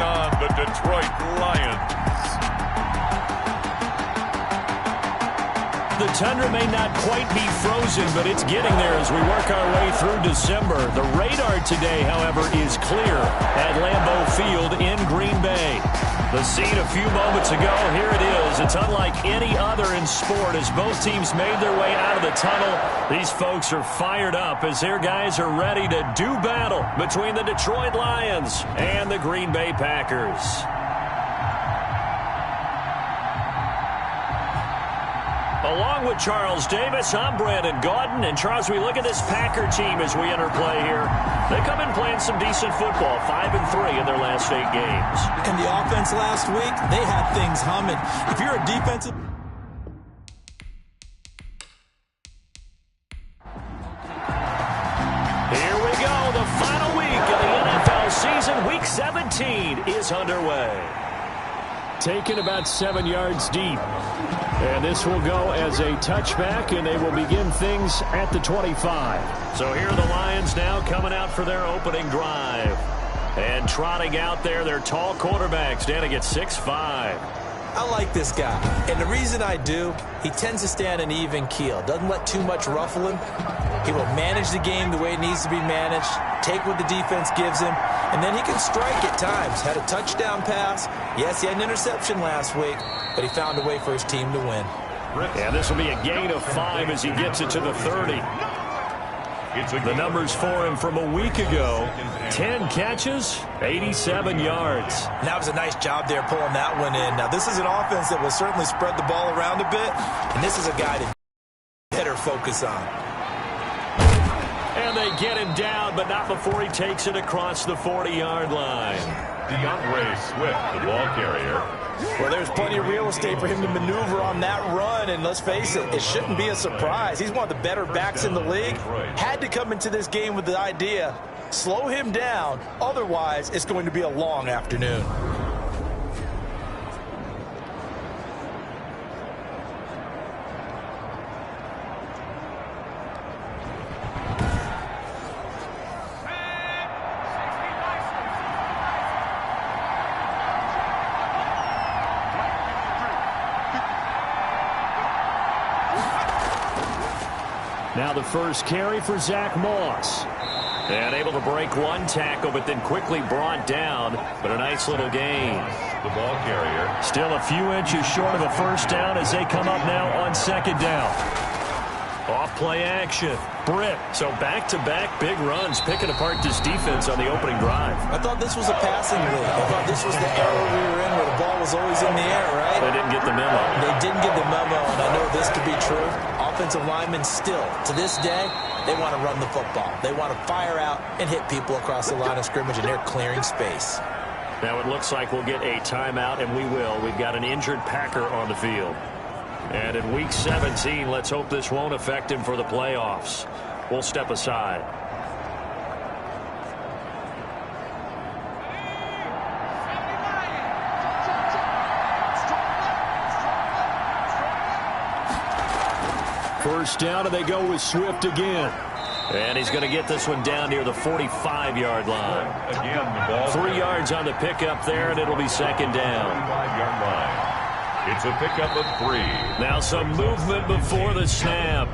on the Detroit Lions. The tundra may not quite be frozen, but it's getting there as we work our way through December. The radar today, however, is clear at Lambeau Field in Green Bay. The scene a few moments ago, here it is. It's unlike any other in sport as both teams made their way out of the tunnel. These folks are fired up as their guys are ready to do battle between the Detroit Lions and the Green Bay Packers. Along with Charles Davis, I'm Brandon Gaudin. And Charles, we look at this Packer team as we enter play here. They come in playing some decent football, 5-3 in their last 8 games. And the offense last week, they had things humming. If you're a defensive... Here we go. The final week of the NFL season. Week 17 is underway. Taken about 7 yards deep. And this will go as a touchback, and they will begin things at the 25. So here are the Lions now coming out for their opening drive. And trotting out there, their tall quarterbacks standing at 6'5". I like this guy. And the reason I do, he tends to stand an even keel. Doesn't let too much ruffle him. He will manage the game the way it needs to be managed, take what the defense gives him, and then he can strike at times. Had a touchdown pass. Yes, he had an interception last week, but he found a way for his team to win. Yeah, this will be a gain of 5 as he gets it to the 30. The numbers for him from a week ago, 10 catches, 87 yards. And that was a nice job there pulling that one in. Now, this is an offense that will certainly spread the ball around a bit, and this is a guy that better focus on. And they get him down, but not before he takes it across the 40-yard line. DeAndre Swift, the ball carrier. Well, there's plenty of real estate for him to maneuver on that run, and let's face it, it shouldn't be a surprise. He's one of the better backs in the league. Had to come into this game with the idea, slow him down, otherwise it's going to be a long afternoon. Now the first carry for Zach Moss. And able to break one tackle, but then quickly brought down. But a nice little gain. The ball carrier. Still a few inches short of a first down as they come up now on second down. Off play action. Britt. So back-to-back big runs, picking apart this defense on the opening drive. I thought this was a passing league. I thought this was the era we were in where the ball was always in the air, right? They didn't get the memo. They didn't get the memo, and I know this to be true. Offensive linemen still, to this day, they want to run the football. They want to fire out and hit people across the line of scrimmage, and they're clearing space. Now it looks like we'll get a timeout, and we will. We've got an injured Packer on the field. And in Week 17, let's hope this won't affect him for the playoffs. We'll step aside. First down, and they go with Swift again. And he's going to get this one down near the 45-yard line. Again, the ball 3 yards on the pickup there, and it'll be second down. 45-yard line. It's a pickup of 3. Now some movement before the snap.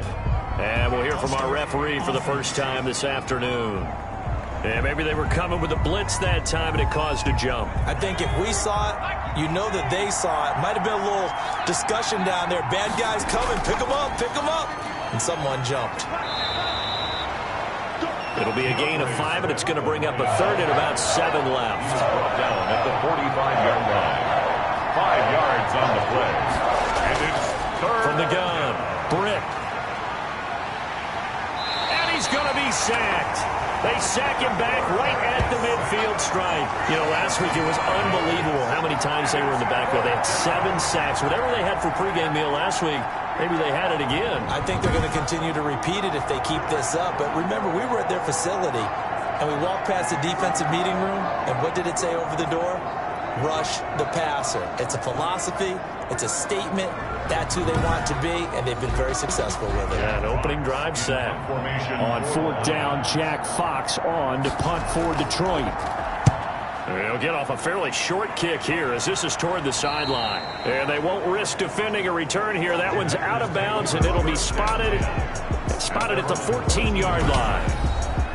And we'll hear from our referee for the first time this afternoon. And maybe they were coming with a blitz that time, and it caused a jump. I think if we saw it, you know that they saw it. Might have been a little discussion down there. Bad guys coming. Pick them up. Pick them up. And someone jumped. It'll be a gain of 5, and it's going to bring up a third and about 7 left. Brought down at the 45-yard line. 5 yards on the play. And it's third. From the gun, Britt. And he's going to be sacked. They sack him back right at the midfield stripe. You know, last week it was unbelievable how many times they were in the backfield. They had 7 sacks. Whatever they had for pregame meal last week, maybe they had it again. I think they're going to continue to repeat it if they keep this up. But remember, we were at their facility, and we walked past the defensive meeting room, and what did it say over the door? Rush the passer. It's a philosophy. It's a statement. That's who they want to be, and they've been very successful with it. Yeah, an opening drive set. On fourth down, Jack Fox on to punt for Detroit. They'll get off a fairly short kick here as this is toward the sideline. And they won't risk defending a return here. That one's out of bounds, and it'll be spotted at the 14-yard line.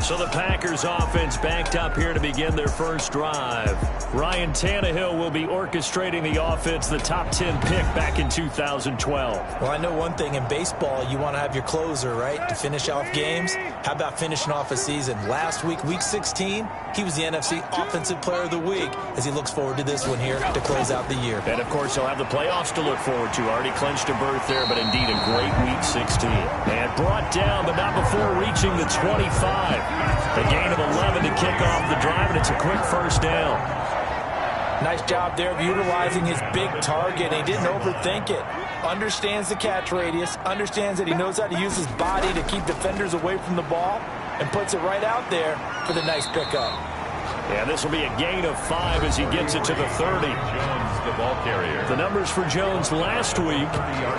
So the Packers offense backed up here to begin their first drive. Ryan Tannehill will be orchestrating the offense, the top 10 pick back in 2012. Well, I know one thing in baseball, you want to have your closer, right, to finish off games. How about finishing off a season? Last week, week 16, he was the NFC Offensive Player of the Week as he looks forward to this one here to close out the year. And, of course, he'll have the playoffs to look forward to. Already clinched a berth there, but indeed a great week 16. And brought down, but not before reaching the 25. A gain of 11 to kick off the drive, and it's a quick first down. Nice job there of utilizing his big target. He didn't overthink it. Understands the catch radius, understands that he knows how to use his body to keep defenders away from the ball, and puts it right out there for the nice pickup. Yeah, this will be a gain of 5 as he gets it to the 30. Jones, the ball carrier. The numbers for Jones last week,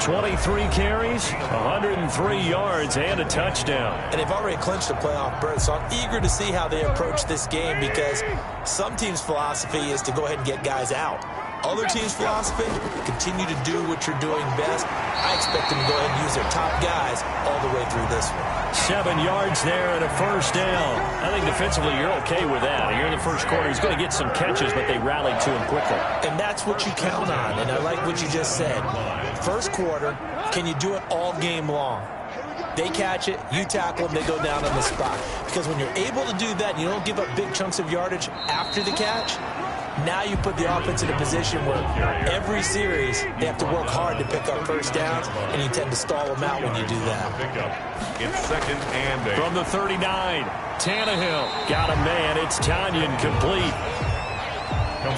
23 carries, 103 yards, and a touchdown. And they've already clinched a playoff berth, so I'm eager to see how they approach this game because some teams' philosophy is to go ahead and get guys out. Other teams' philosophy, continue to do what you're doing best. I expect them to go ahead and use their top guys all the way through this one. 7 yards there and a first down. I think defensively you're okay with that. You're in the first quarter. He's going to get some catches, but they rallied to him quickly. And that's what you count on, and I like what you just said. First quarter, can you do it all game long? They catch it, you tackle them, they go down on the spot. Because when you're able to do that, you don't give up big chunks of yardage after the catch. Now you put the offense in a position where every series they have to work hard to pick up first downs, and you tend to stall them out when you do that. It's 2nd and 8. From the 39, Tannehill got a man. It's Tanyan complete.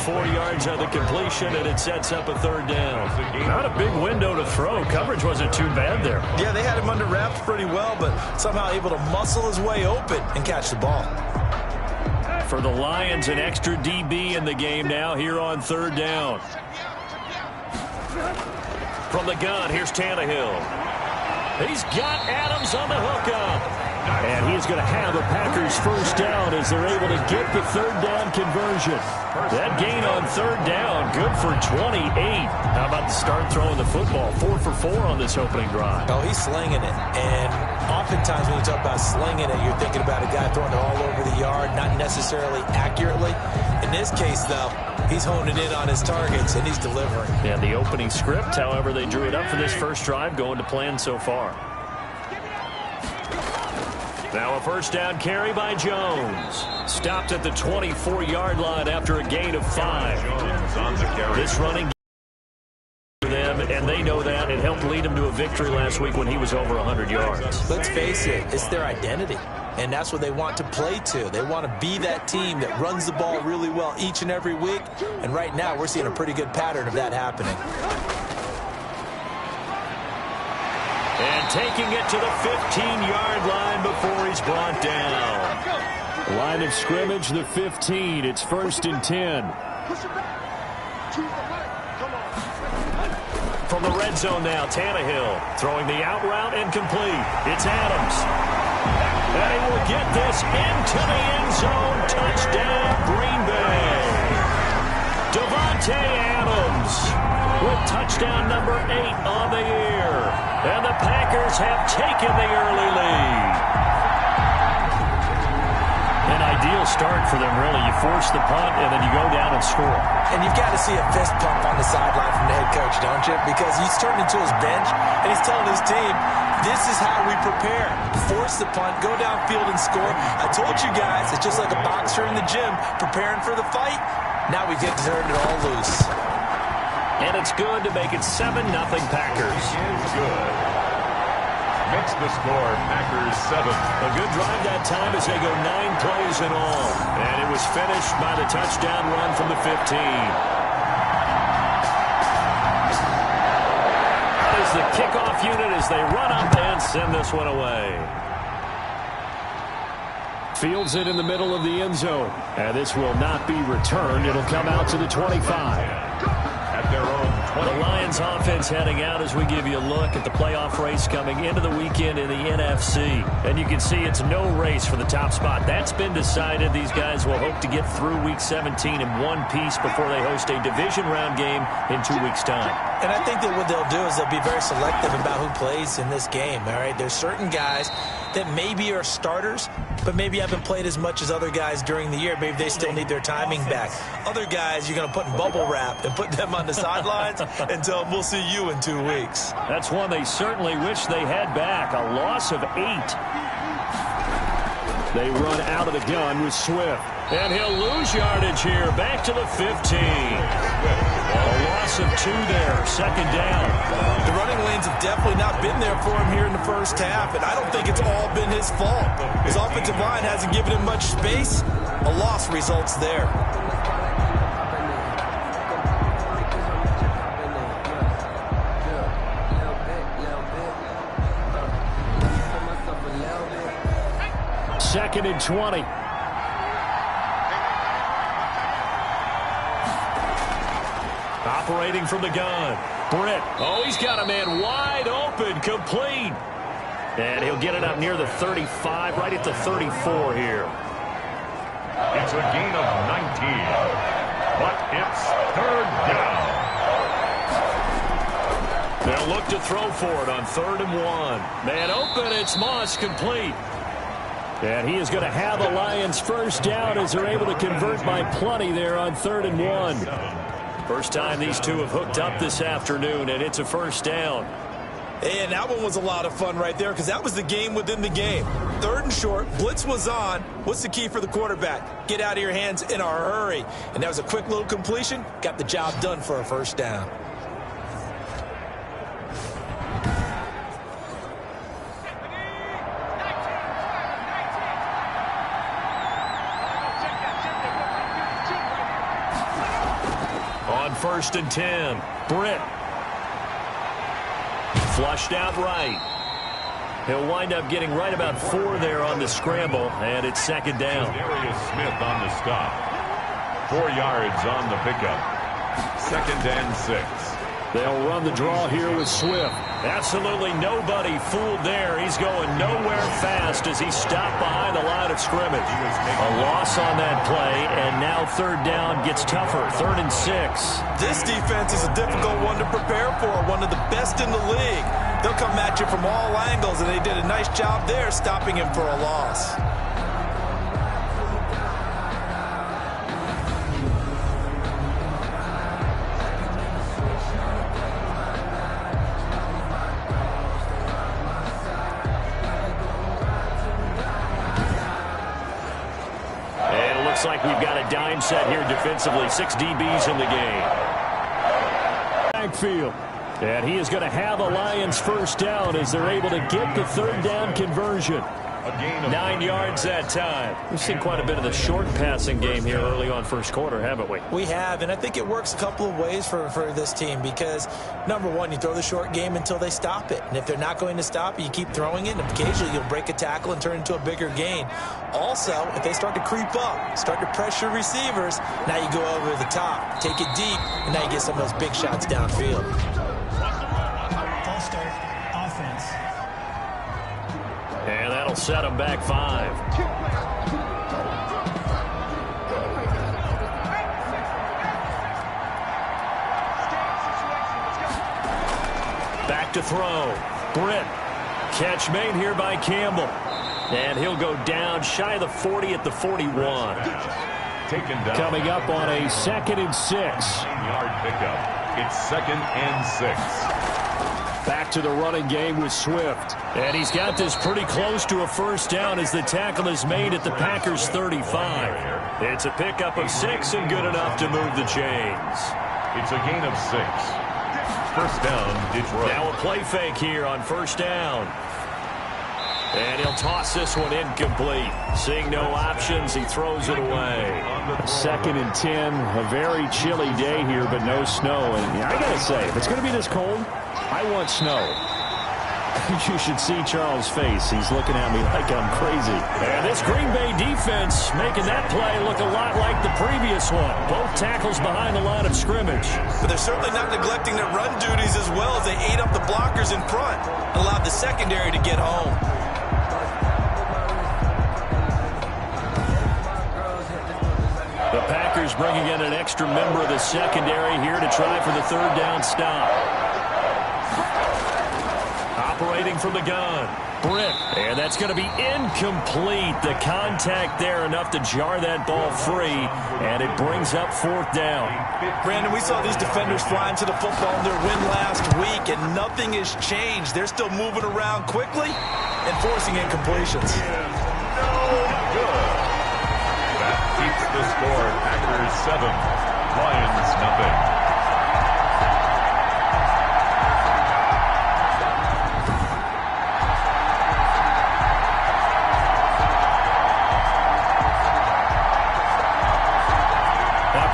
4 yards on the completion, and it sets up a third down. Not a big window to throw. Coverage wasn't too bad there. Yeah, they had him under wraps pretty well, but somehow able to muscle his way open and catch the ball. For the Lions, an extra DB in the game now here on third down. From the gun, here's Tannehill. He's got Adams on the hookup. And he's going to have the Packers first down as they're able to get the third down conversion. That gain on third down, good for 28. How about the start throwing the football? 4 for 4 on this opening drive. Oh, he's slinging it. And oftentimes when you talk about slinging it, you're thinking about a guy throwing it all over the yard, not necessarily accurately. In this case, though, he's honing in on his targets, and he's delivering. Yeah, the opening script, however, they drew it up for this first drive, going to plan so far. Now a first down carry by Jones. Stopped at the 24-yard line after a gain of 5. Jones on the carry. This running for them, and they know that. It helped lead them to a victory last week when he was over 100 yards. Let's face it, it's their identity, and that's what they want to play to. They want to be that team that runs the ball really well each and every week, and right now we're seeing a pretty good pattern of that happening. And taking it to the 15-yard line before he's brought down. Line of scrimmage, the 15. It's 1st and 10. From the red zone now, Tannehill throwing the out route and complete. It's Adams. And he will get this into the end zone. Touchdown, Green Bay. Davante Adams with touchdown number 8 on the year. And the Packers have taken the early lead. An ideal start for them, really. You force the punt, and then you go down and score. And you've got to see a fist pump on the sideline from the head coach, don't you? Because he's turned into his bench, and he's telling his team, this is how we prepare. Force the punt, go downfield and score. I told you guys, it's just like a boxer in the gym preparing for the fight. Now we get to turn it all loose. And it's good to make it 7-0 Packers. Is good. Makes the score, Packers 7. A good drive that time as they go 9 plays in all. And it was finished by the touchdown run from the 15. That is the kickoff unit as they run up and send this one away. Fields it in the middle of the end zone. And this will not be returned. It'll come out to the 25. At their own The Lions offense heading out as we give you a look at the playoff race coming into the weekend in the NFC. And you can see it's no race for the top spot. That's been decided. These guys will hope to get through Week 17 in one piece before they host a division round game in 2 weeks' time. And I think that what they'll do is they'll be very selective about who plays in this game, all right? There's certain guys that maybe are starters, but maybe haven't played as much as other guys during the year. Maybe they still need their timing back. Other guys you're going to put in bubble wrap and put them on the sidelines and tell them we'll see you in 2 weeks. That's one they certainly wish they had back. A loss of 8. They run out of the gun with Swift. And he'll lose yardage here. Back to the 15. A loss of 2 there. Second down. The running lanes have definitely not been there for him here in the first half, and I don't think it's all been his fault. His offensive line hasn't given him much space. A loss results there. Second and 20. Operating from the gun. Britt. Oh, he's got a man wide open. Complete. And he'll get it up near the 35, right at the 34 here. It's a gain of 19. But it's third down. They'll look to throw for it on 3rd and 1. Man open. It's Moss, complete. And he is going to have the Lions first down as they're able to convert by plenty there on 3rd and 1. First time these two have hooked up this afternoon, and it's a first down. And that one was a lot of fun right there because that was the game within the game. 3rd and short, blitz was on. What's the key for the quarterback? Get out of your hands in a hurry. And that was a quick little completion. Got the job done for a first down. On 1st and 10, Britt. Flushed out right. He'll wind up getting right about 4 there on the scramble, and it's second down. Darius Smith on the stop. 4 yards on the pickup. 2nd and 6. They'll run the draw here with Swift. Absolutely nobody fooled there. He's going nowhere fast as he stopped behind the line of scrimmage. A loss on that play, and now 3rd down gets tougher. 3rd and 6. This defense is a difficult one to prepare for, one of the best in the league. They'll come at you from all angles, and they did a nice job there stopping him for a loss. Looks like we've got a dime set here defensively. 6 DBs in the game. Backfield. And he is going to have a Lions first down as they're able to get the 3rd down conversion. 9 yards that time. We've seen quite a bit of the short passing game here early on first quarter, haven't we? We have, and I think it works a couple of ways for this team because, number one, you throw the short game until they stop it. And if they're not going to stop it, you keep throwing it, and occasionally you'll break a tackle and turn it into a bigger gain. Also, if they start to creep up, start to pressure receivers, now you go over the top, take it deep, and now you get some of those big shots downfield. And that'll set them back 5. Back to throw. Britt. Catch made here by Campbell. And he'll go down shy of the 40 at the 41. Taken down. Coming up on a 2nd and 6. 9-yard pickup. It's 2nd and 6. Back to the running game with Swift. And he's got this pretty close to a first down as the tackle is made at the Packers' 35. It's a pickup of 6 and good enough to move the chains. It's a gain of 6. First down, Detroit. Now a play fake here on first down. And he'll toss this one incomplete. Seeing no options, he throws it away. 2nd and 10, a very chilly day here, but no snow. And I got to say, if it's going to be this cold, I want snow. You should see Charles' face. He's looking at me like I'm crazy. And this Green Bay defense making that play look a lot like the previous one. Both tackles behind the line of scrimmage. But they're certainly not neglecting their run duties as well as they ate up the blockers in front and allowed the secondary to get home. The Packers bringing in an extra member of the secondary here to try for the third down stop. Operating from the gun, Britt, and that's going to be incomplete. The contact there enough to jar that ball free, and it brings up fourth down. Brandon, we saw these defenders flying to the football in their win last week, and nothing has changed. They're still moving around quickly and forcing incompletions. Good. That keeps the score. Packers 7, Lions nothing.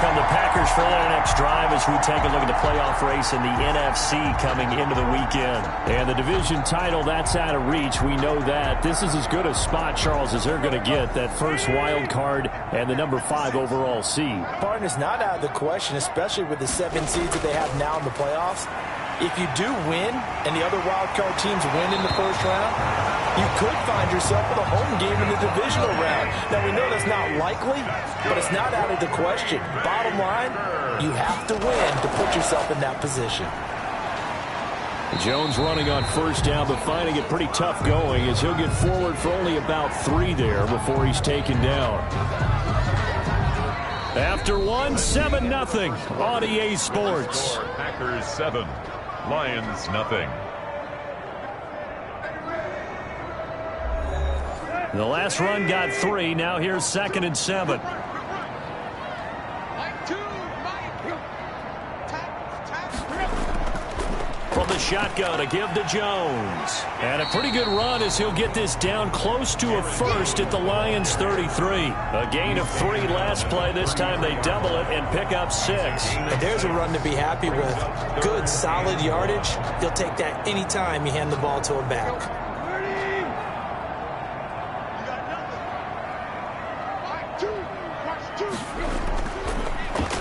Come the Packers for their next drive as we take a look at the playoff race in the NFC coming into the weekend. And the division title, that's out of reach. We know that. This is as good a spot, Charles, as they're going to get. That first wild card and the number 5 overall seed. Partner's not out of the question, especially with the 7 seeds that they have now in the playoffs. If you do win and the other wild card teams win in the first round, you could find yourself with a home game in the divisional round. Now, we know that's not likely, but it's not out of the question. Bottom line, you have to win to put yourself in that position. Jones running on first down, but finding it pretty tough going as he'll get forward for only about 3 there before he's taken down. After 1, 7-0 on EA Sports. Packers 7, Lions nothing. The last run got 3. Now here's 2nd and 7. From the shotgun, a give to Jones. And a pretty good run as he'll get this down close to a first at the Lions 33. A gain of 3 last play. This time they double it and pick up 6. And there's a run to be happy with. Good, solid yardage. He'll take that anytime you hand the ball to a back.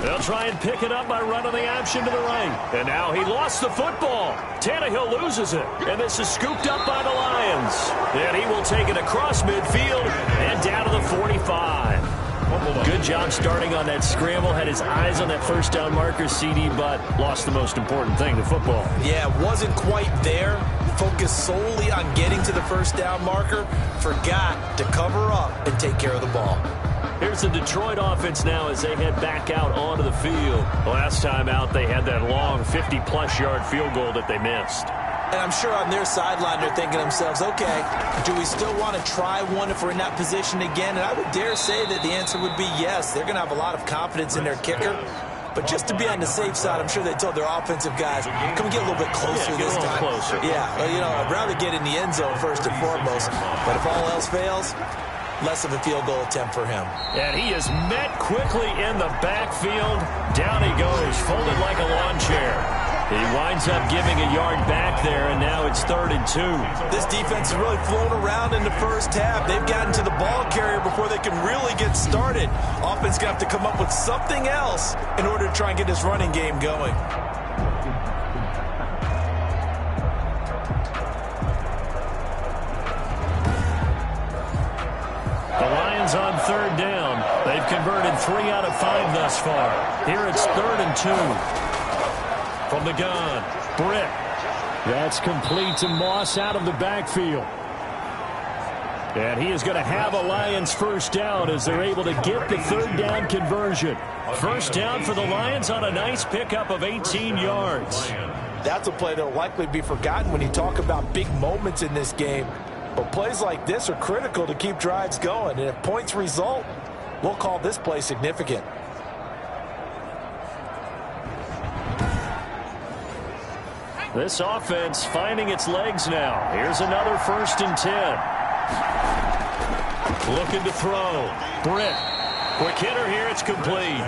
They'll try and pick it up by running the option to the right. And now he lost the football. Tannehill loses it. And this is scooped up by the Lions. And he will take it across midfield and down to the 45. Good job starting on that scramble. Had his eyes on that first down marker, CD, but lost the most important thing, the football. Yeah, wasn't quite there. Focused solely on getting to the first down marker. Forgot to cover up and take care of the ball. Here's the Detroit offense now as they head back out onto the field. Last time out, they had that long 50-plus yard field goal that they missed. And I'm sure on their sideline they're thinking to themselves, okay, do we still want to try one if we're in that position again? And I would dare say that the answer would be yes. They're going to have a lot of confidence in their kicker. But just to be on the safe side, I'm sure they told their offensive guys, can we get a little bit closer this time? Closer. Yeah, well, you know, I'd rather get in the end zone first and foremost. But if all else fails, less of a field goal attempt for him. And he is met quickly in the backfield. Down he goes, folded like a lawn chair. He winds up giving a yard back there, and now it's 3rd and 2. This defense has really flown around in the first half. They've gotten to the ball carrier before they can really get started. Offense going to have to come up with something else in order to try and get this running game going. The Lions on 3rd down. They've converted 3 out of 5 thus far. Here it's 3rd and 2. From the gun, Britt. That's complete to Moss out of the backfield. And he is going to have a Lions first down as they're able to get the 3rd down conversion. First down for the Lions on a nice pickup of 18 yards. That's a play that will likely be forgotten when you talk about big moments in this game. But plays like this are critical to keep drives going. And if points result, we'll call this play significant. This offense finding its legs now. Here's another 1st and 10. Looking to throw. Britt. Quick hitter here. It's complete.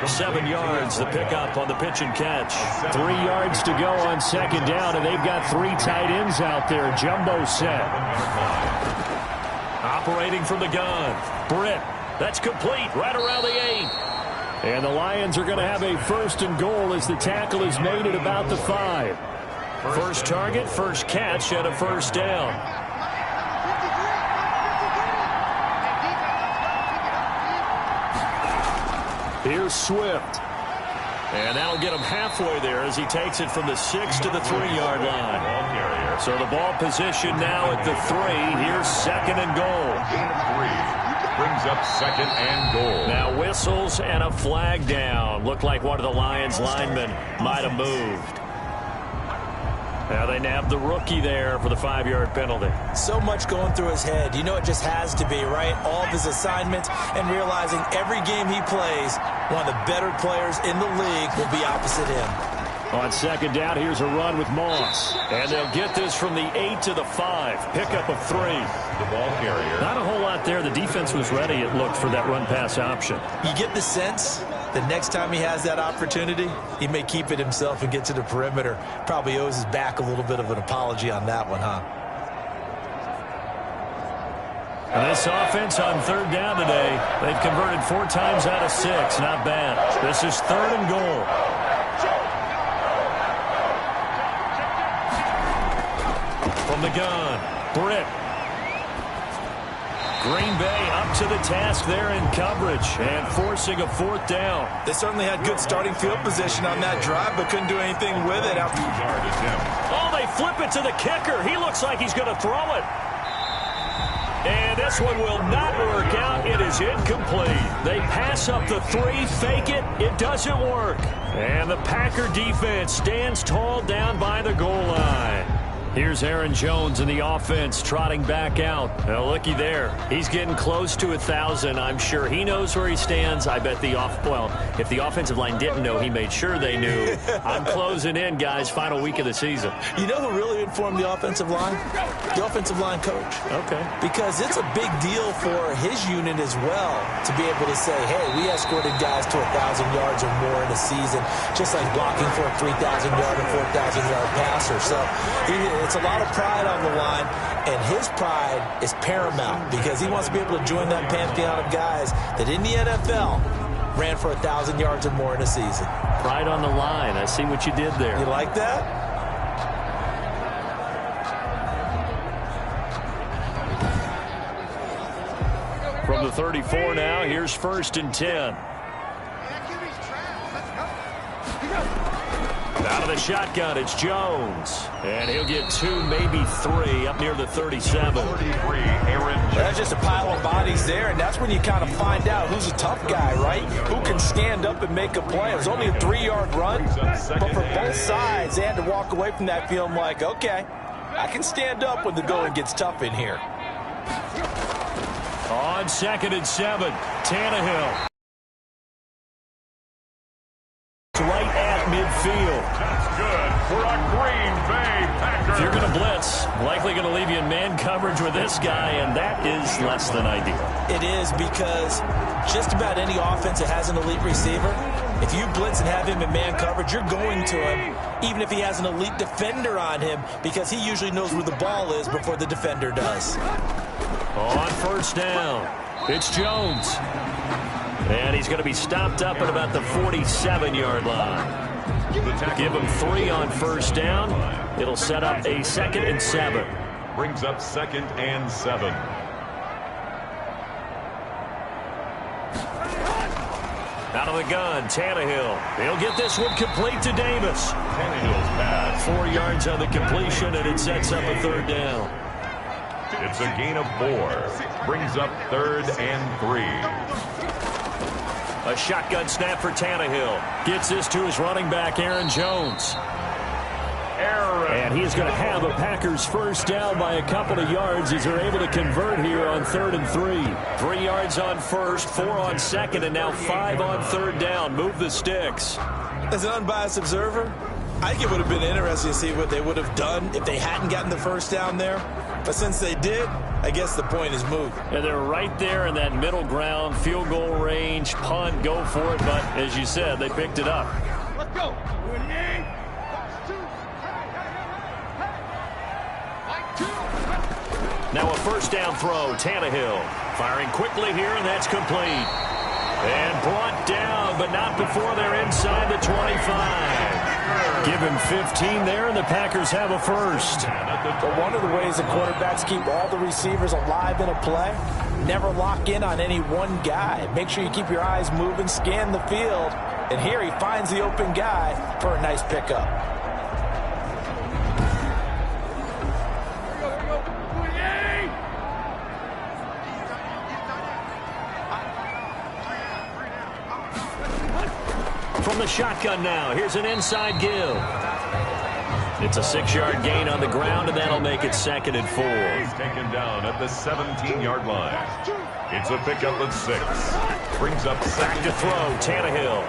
7 yards, the pickup on the pitch and catch. 3 yards to go on second down, and they've got 3 tight ends out there. Jumbo set. Operating from the gun. Britt. That's complete right around the 8. And the Lions are going to have a 1st and goal as the tackle is made at about the 5. First target, first catch, and a 1st down. Here's Swift. And that'll get him halfway there as he takes it from the 6 to the 3-yard line. So the ball position now at the 3. Here's 2nd and goal. Gain of 3. Brings up 2nd and goal. Now whistles and a flag down. Looked like one of the Lions linemen might have moved. Now they nabbed the rookie there for the 5-yard penalty. So much going through his head. You know it just has to be, right? All of his assignments and realizing every game he plays, one of the better players in the league will be opposite him. On second down, here's a run with Moss. And they'll get this from the 8 to the 5. Pickup of 3. The ball carrier. Not a whole lot there. The defense was ready, it looked, for that run-pass option. You get the sense that next time he has that opportunity, he may keep it himself and get to the perimeter. Probably owes his back a little bit of an apology on that one, huh? And this offense on 3rd down today, they've converted 4 times out of 6. Not bad. This is 3rd and goal. From the gun, Britt. Green Bay up to the task there in coverage and forcing a 4th down. They certainly had good starting field position on that drive, but couldn't do anything with it. Oh, they flip it to the kicker. He looks like he's going to throw it. And this one will not work out. It is incomplete. They pass up the 3, fake it. It doesn't work. And the Packer defense stands tall down by the goal line. Here's Aaron Jones in the offense trotting back out. Now, looky there. He's getting close to 1,000. I'm sure he knows where he stands. I bet if the offensive line didn't know, he made sure they knew. I'm closing in, guys. Final week of the season. You know who really informed the offensive line? The offensive line coach. Okay. Because it's a big deal for his unit as well to be able to say, hey, we escorted guys to 1,000 yards or more in a season, just like blocking for a 3,000-yard and 4,000-yard passer. So it's a lot of pride on the line, and his pride is paramount because he wants to be able to join that pantheon of guys that in the NFL ran for 1,000 yards or more in a season. Pride on the line. I see what you did there. You like that? From the 34 now, here's 1st and 10. Out of the shotgun, it's Jones. And he'll get 2, maybe 3, up near the 37. 33, Aaron Jones. That's just a pile of bodies there, and that's when you kind of find out who's a tough guy, right? Who can stand up and make a play. It was only a 3-yard run, but for both sides, they had to walk away from that feeling like, okay, I can stand up when the going gets tough in here. On 2nd and 7, Tannehill. Right at midfield. That's good for a Green Bay Packer. If you're going to blitz, likely going to leave you in man coverage with this guy, and that is less than ideal. It is because just about any offense that has an elite receiver, if you blitz and have him in man coverage, you're going to him, even if he has an elite defender on him, because he usually knows where the ball is before the defender does. On 1st down, it's Jones. And he's going to be stopped up at about the 47-yard line. Give him 3 on 1st down. It'll set up a 2nd and 7. Brings up 2nd and 7. Out of the gun, Tannehill. He'll get this one complete to Davis. Tannehill's pass. 4 yards on the completion, and it sets up a 3rd down. It's a gain of 4. Brings up 3rd and 3. A shotgun snap for Tannehill. Gets this to his running back, Aaron Jones. And he is going to have a Packers 1st down by a couple of yards as they're able to convert here on 3rd and 3. 3 yards on 1st, 4 on 2nd, and now 5 on 3rd down. Move the sticks. As an unbiased observer, I think it would have been interesting to see what they would have done if they hadn't gotten the 1st down there. But since they did, I guess the point is moot. And they're right there in that middle ground, field goal range, punt, go for it. But as you said, they picked it up. Let's go. Now a first down throw, Tannehill. Firing quickly here, and that's complete. And brought down, but not before they're inside the 25. Give him 15 there, and the Packers have a first. But one of the ways the quarterbacks keep all the receivers alive in a play, never lock in on any one guy. Make sure you keep your eyes moving, scan the field. And here he finds the open guy for a nice pickup. From the shotgun now, here's an inside give. It's a 6-yard gain on the ground, and that'll make it 2nd and 4. He's taken down at the 17-yard line. It's a pickup of 6. Brings up Back to throw, Tannehill.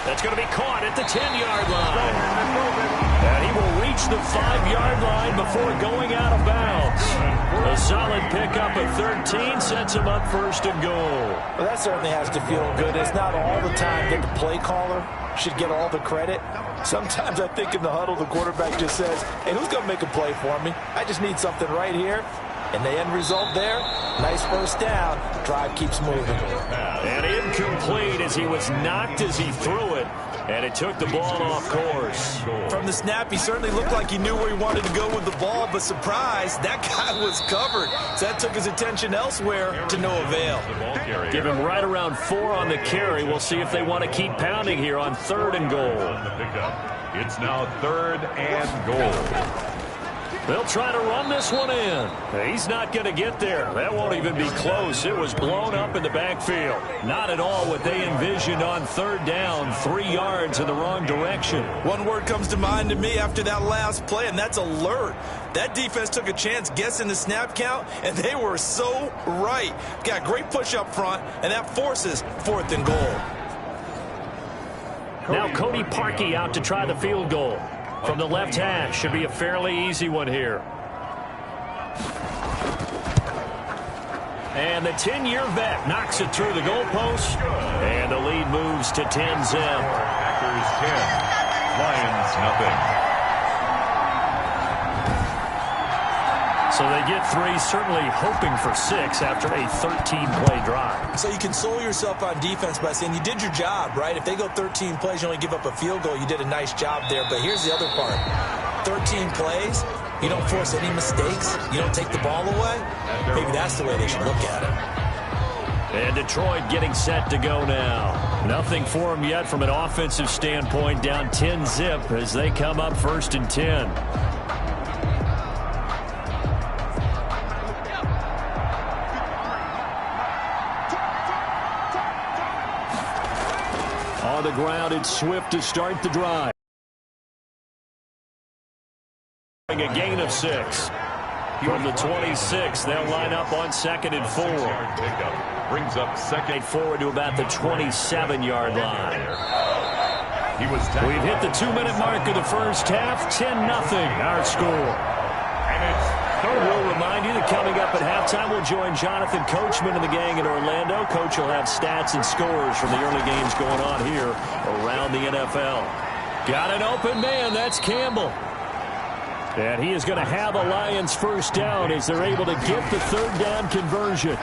That's going to be caught at the 10-yard line. And he will reach the 5-yard line before going out of bounds. A solid pickup of 13 sets him up 1st and goal. Well, that certainly has to feel good. It's not all the time that the play caller should get all the credit. Sometimes I think in the huddle, the quarterback just says, hey, who's going to make a play for me? I just need something right here. And the end result there, nice first down. Drive keeps moving. And incomplete as he was knocked as he threw it. And it took the ball off course. From the snap, he certainly looked like he knew where he wanted to go with the ball, but surprise, that guy was covered. So that took his attention elsewhere to no avail. Give him right around 4 on the carry. We'll see if they want to keep pounding here on 3rd and goal. It's now 3rd and goal. They'll try to run this one in. He's not going to get there. That won't even be close. It was blown up in the backfield. Not at all what they envisioned on 3rd down. 3 yards in the wrong direction. One word comes to mind to me after that last play, and that's alert. That defense took a chance guessing the snap count, and they were so right. Got great push up front, and that forces 4th and goal. Now Cody Parkey out to try the field goal. From the left hash, should be a fairly easy one here. And the 10-year vet knocks it through the goalpost. And the lead moves to 10-zip. Packers 10, Lions nothing. So they get 3, certainly hoping for 6 after a 13-play drive. So you console yourself on defense by saying you did your job, right? If they go 13 plays, you only give up a field goal, you did a nice job there. But here's the other part. 13 plays, you don't force any mistakes, you don't take the ball away. Maybe that's the way they should look at it. And Detroit getting set to go now. Nothing for them yet from an offensive standpoint, down 10-zip as they come up 1st and 10. On the ground, it's Swift to start the drive. A gain of 6. From the 26, they'll line up on 2nd and 4. Brings up 2nd. Forward to about the 27-yard line. We've hit the 2-minute mark of the first half. 10-0 our score. And it's We'll remind you that coming up at halftime, we'll join Jonathan Coachman and the gang in Orlando. Coach will have stats and scores from the early games going on here around the NFL. Got an open man. That's Campbell. And he is going to have a Lions first down as they're able to get the 3rd down conversion.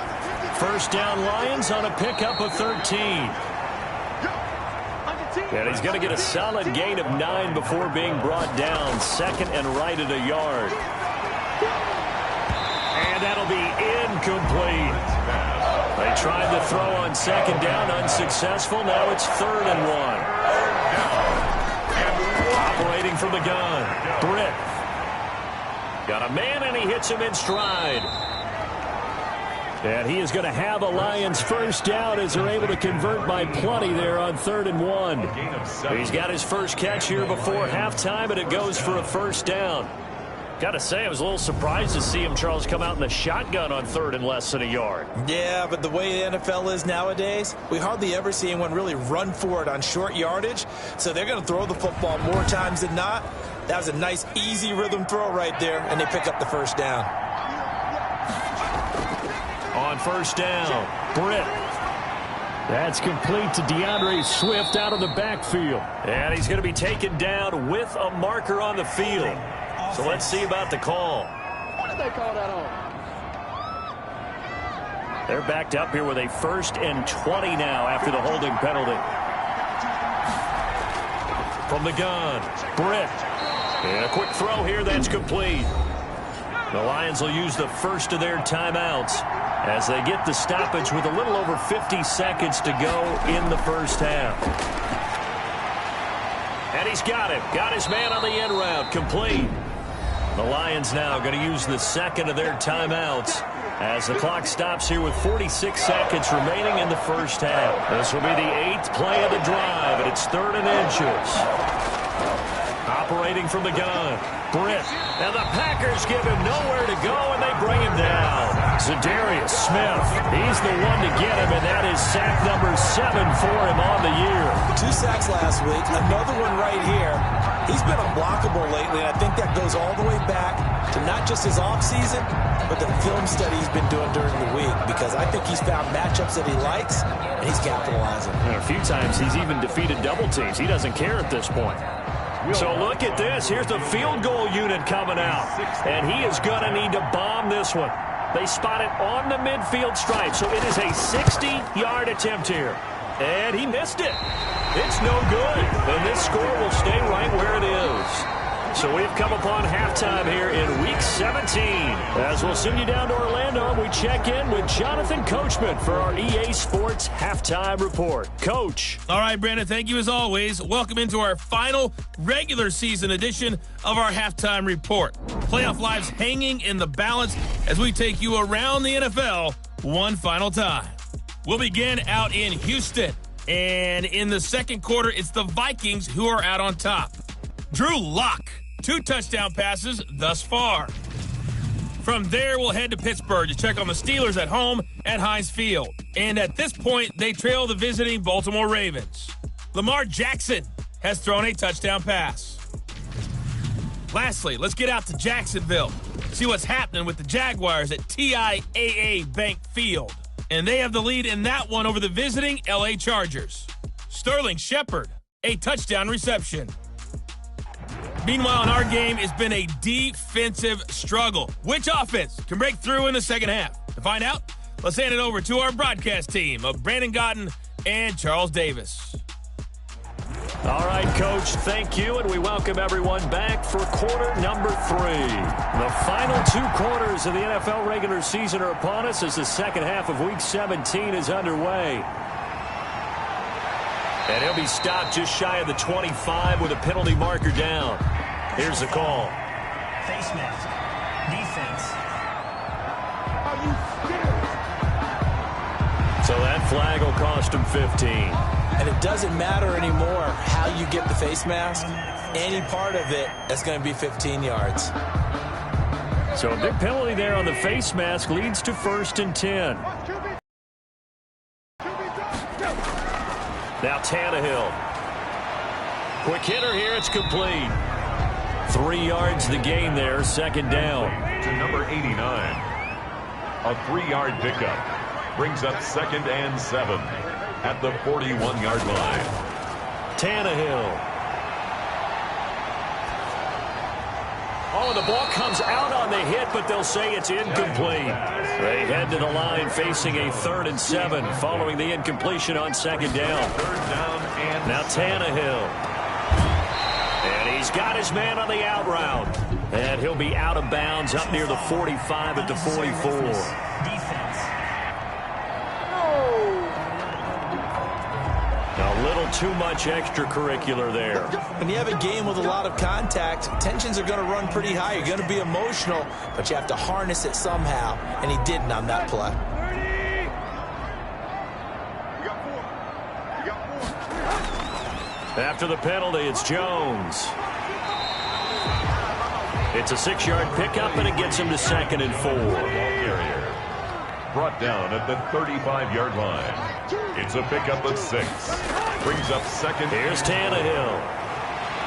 First down Lions on a pickup of 13. And he's going to get a solid gain of 9 before being brought down. 2nd and right at a yard. And that'll be incomplete. They tried to throw on 2nd down, unsuccessful. Now it's 3rd and 1. Operating from the gun, Britt. Got a man, and he hits him in stride. And he is going to have a Lions first down as they're able to convert by plenty there on 3rd and 1. He's got his first catch here before halftime, and it goes for a first down. Got to say, I was a little surprised to see him, Charles, come out in the shotgun on 3rd and less than a yard. Yeah, but the way the NFL is nowadays, we hardly ever see anyone really run for it on short yardage. So they're going to throw the football more times than not. That was a nice, easy rhythm throw right there, and they pick up the first down. On first down, Britt. That's complete to DeAndre Swift out of the backfield. And he's going to be taken down with a marker on the field. So let's see about the call. What did they call that on? They're backed up here with a 1st and 20 now after the holding penalty. From the gun, Britt. And a quick throw here that's complete. The Lions will use the first of their timeouts as they get the stoppage with a little over 50 seconds to go in the first half. And he's got him. Got his man on the end route. Complete. The Lions now going to use the second of their timeouts as the clock stops here with 46 seconds remaining in the first half. This will be the 8th play of the drive, and it's 3rd and inches. Operating from the gun, Britt. And the Packers give him nowhere to go, and they bring him down. Zadarius Smith, he's the one to get him, and that is sack number 7 for him on the year. 2 sacks last week, another one right here. He's been unblockable lately, and I think that goes all the way back to not just his offseason, but the film study he's been doing during the week, because I think he's found matchups that he likes, and he's capitalizing. And a few times he's even defeated double teams. He doesn't care at this point. So look at this. Here's the field goal unit coming out, and he is going to need to bomb this one. They spot it on the midfield stripe, so it is a 60-yard attempt here. And he missed it. It's no good. And this score will stay right where it is. So we've come upon halftime here in Week 17. As we'll send you down to Orlando, and we check in with Jonathan Coachman for our EA Sports Halftime Report. Coach. All right, Brandon, thank you as always. Welcome into our final regular season edition of our Halftime Report. Playoff lives hanging in the balance as we take you around the NFL one final time. We'll begin out in Houston. And in the second quarter, it's the Vikings who are out on top. Drew Lock, 2 touchdown passes thus far. From there, we'll head to Pittsburgh to check on the Steelers at home at Heinz Field. And at this point, they trail the visiting Baltimore Ravens. Lamar Jackson has thrown a touchdown pass. Lastly, let's get out to Jacksonville, see what's happening with the Jaguars at TIAA Bank Field. And they have the lead in that one over the visiting LA Chargers. Sterling Shepard, a touchdown reception. Meanwhile, in our game, it's been a defensive struggle. Which offense can break through in the second half? To find out, let's hand it over to our broadcast team of Brandon Godden and Charles Davis. All right, Coach, thank you, and we welcome everyone back for quarter number 3. The final 2 quarters of the NFL regular season are upon us as the second half of Week 17 is underway. And he'll be stopped just shy of the 25 with a penalty marker down. Here's the call. Face mask. Defense. So that flag will cost him 15. And it doesn't matter anymore how you get the face mask. Any part of it, that's going to be 15 yards. So a big penalty there on the face mask leads to 1st and 10. Now Tannehill. Quick hitter here, it's complete. 3 yards the gain there, second down. To number 89. A 3-yard pickup. Brings up 2nd and 7 at the 41-yard line. Tannehill. Oh, the ball comes out on the hit, but they'll say it's incomplete. They head to the line facing a 3rd and 7 following the incompletion on second down. 3rd down and now Tannehill. And he's got his man on the out route. And he'll be out of bounds up near the 45 at the 44. Defense. A little too much extracurricular there. When you have a game with a lot of contact, tensions are going to run pretty high. You're going to be emotional, but you have to harness it somehow, and he didn't on that play. After the penalty, it's Jones. It's a 6-yard pickup, and it gets him to 2nd and 4. ball carrier. Brought down at the 35-yard line. It's a pickup of 6. Brings up 2nd. Here's Tannehill.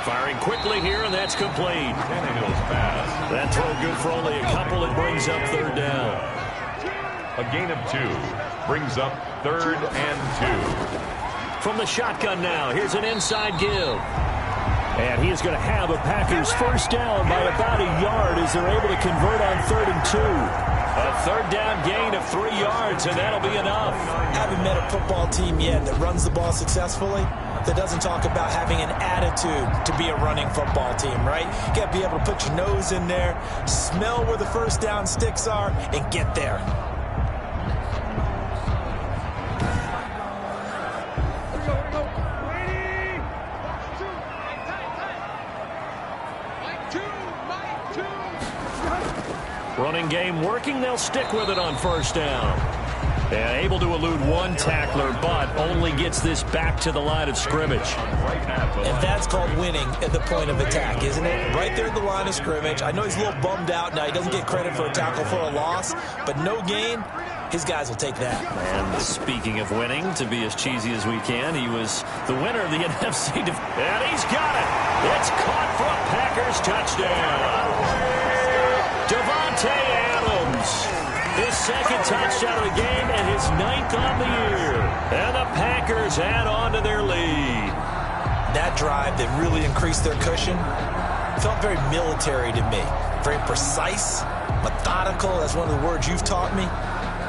Firing quickly here, and that's complete. Tannehill's pass. That throw good for only a couple. It brings up third down. A gain of 2 brings up 3rd and 2. From the shotgun now, here's an inside give. And he is going to have a Packers first down by about a yard as they're able to convert on 3rd and 2. A third down gain of 3 yards, and that'll be enough. Haven't met a football team yet that runs the ball successfully, that doesn't talk about having an attitude to be a running football team, right? You got to be able to put your nose in there, smell where the first down sticks are, and get there. Running game working. They'll stick with it on first down. And able to elude one tackler, but only gets this back to the line of scrimmage. And that's called winning at the point of attack, isn't it? Right there at the line of scrimmage. I know he's a little bummed out now. He doesn't get credit for a tackle for a loss, but no gain, his guys will take that. And speaking of winning, to be as cheesy as we can, he was the winner of the NFC. And he's got it. It's caught for a Packers touchdown. Davante Adams, his second touchdown of the game and his 9th on the year. And the Packers add on to their lead. That drive that really increased their cushion felt very military to me. Very precise, methodical. That's one of the words you've taught me.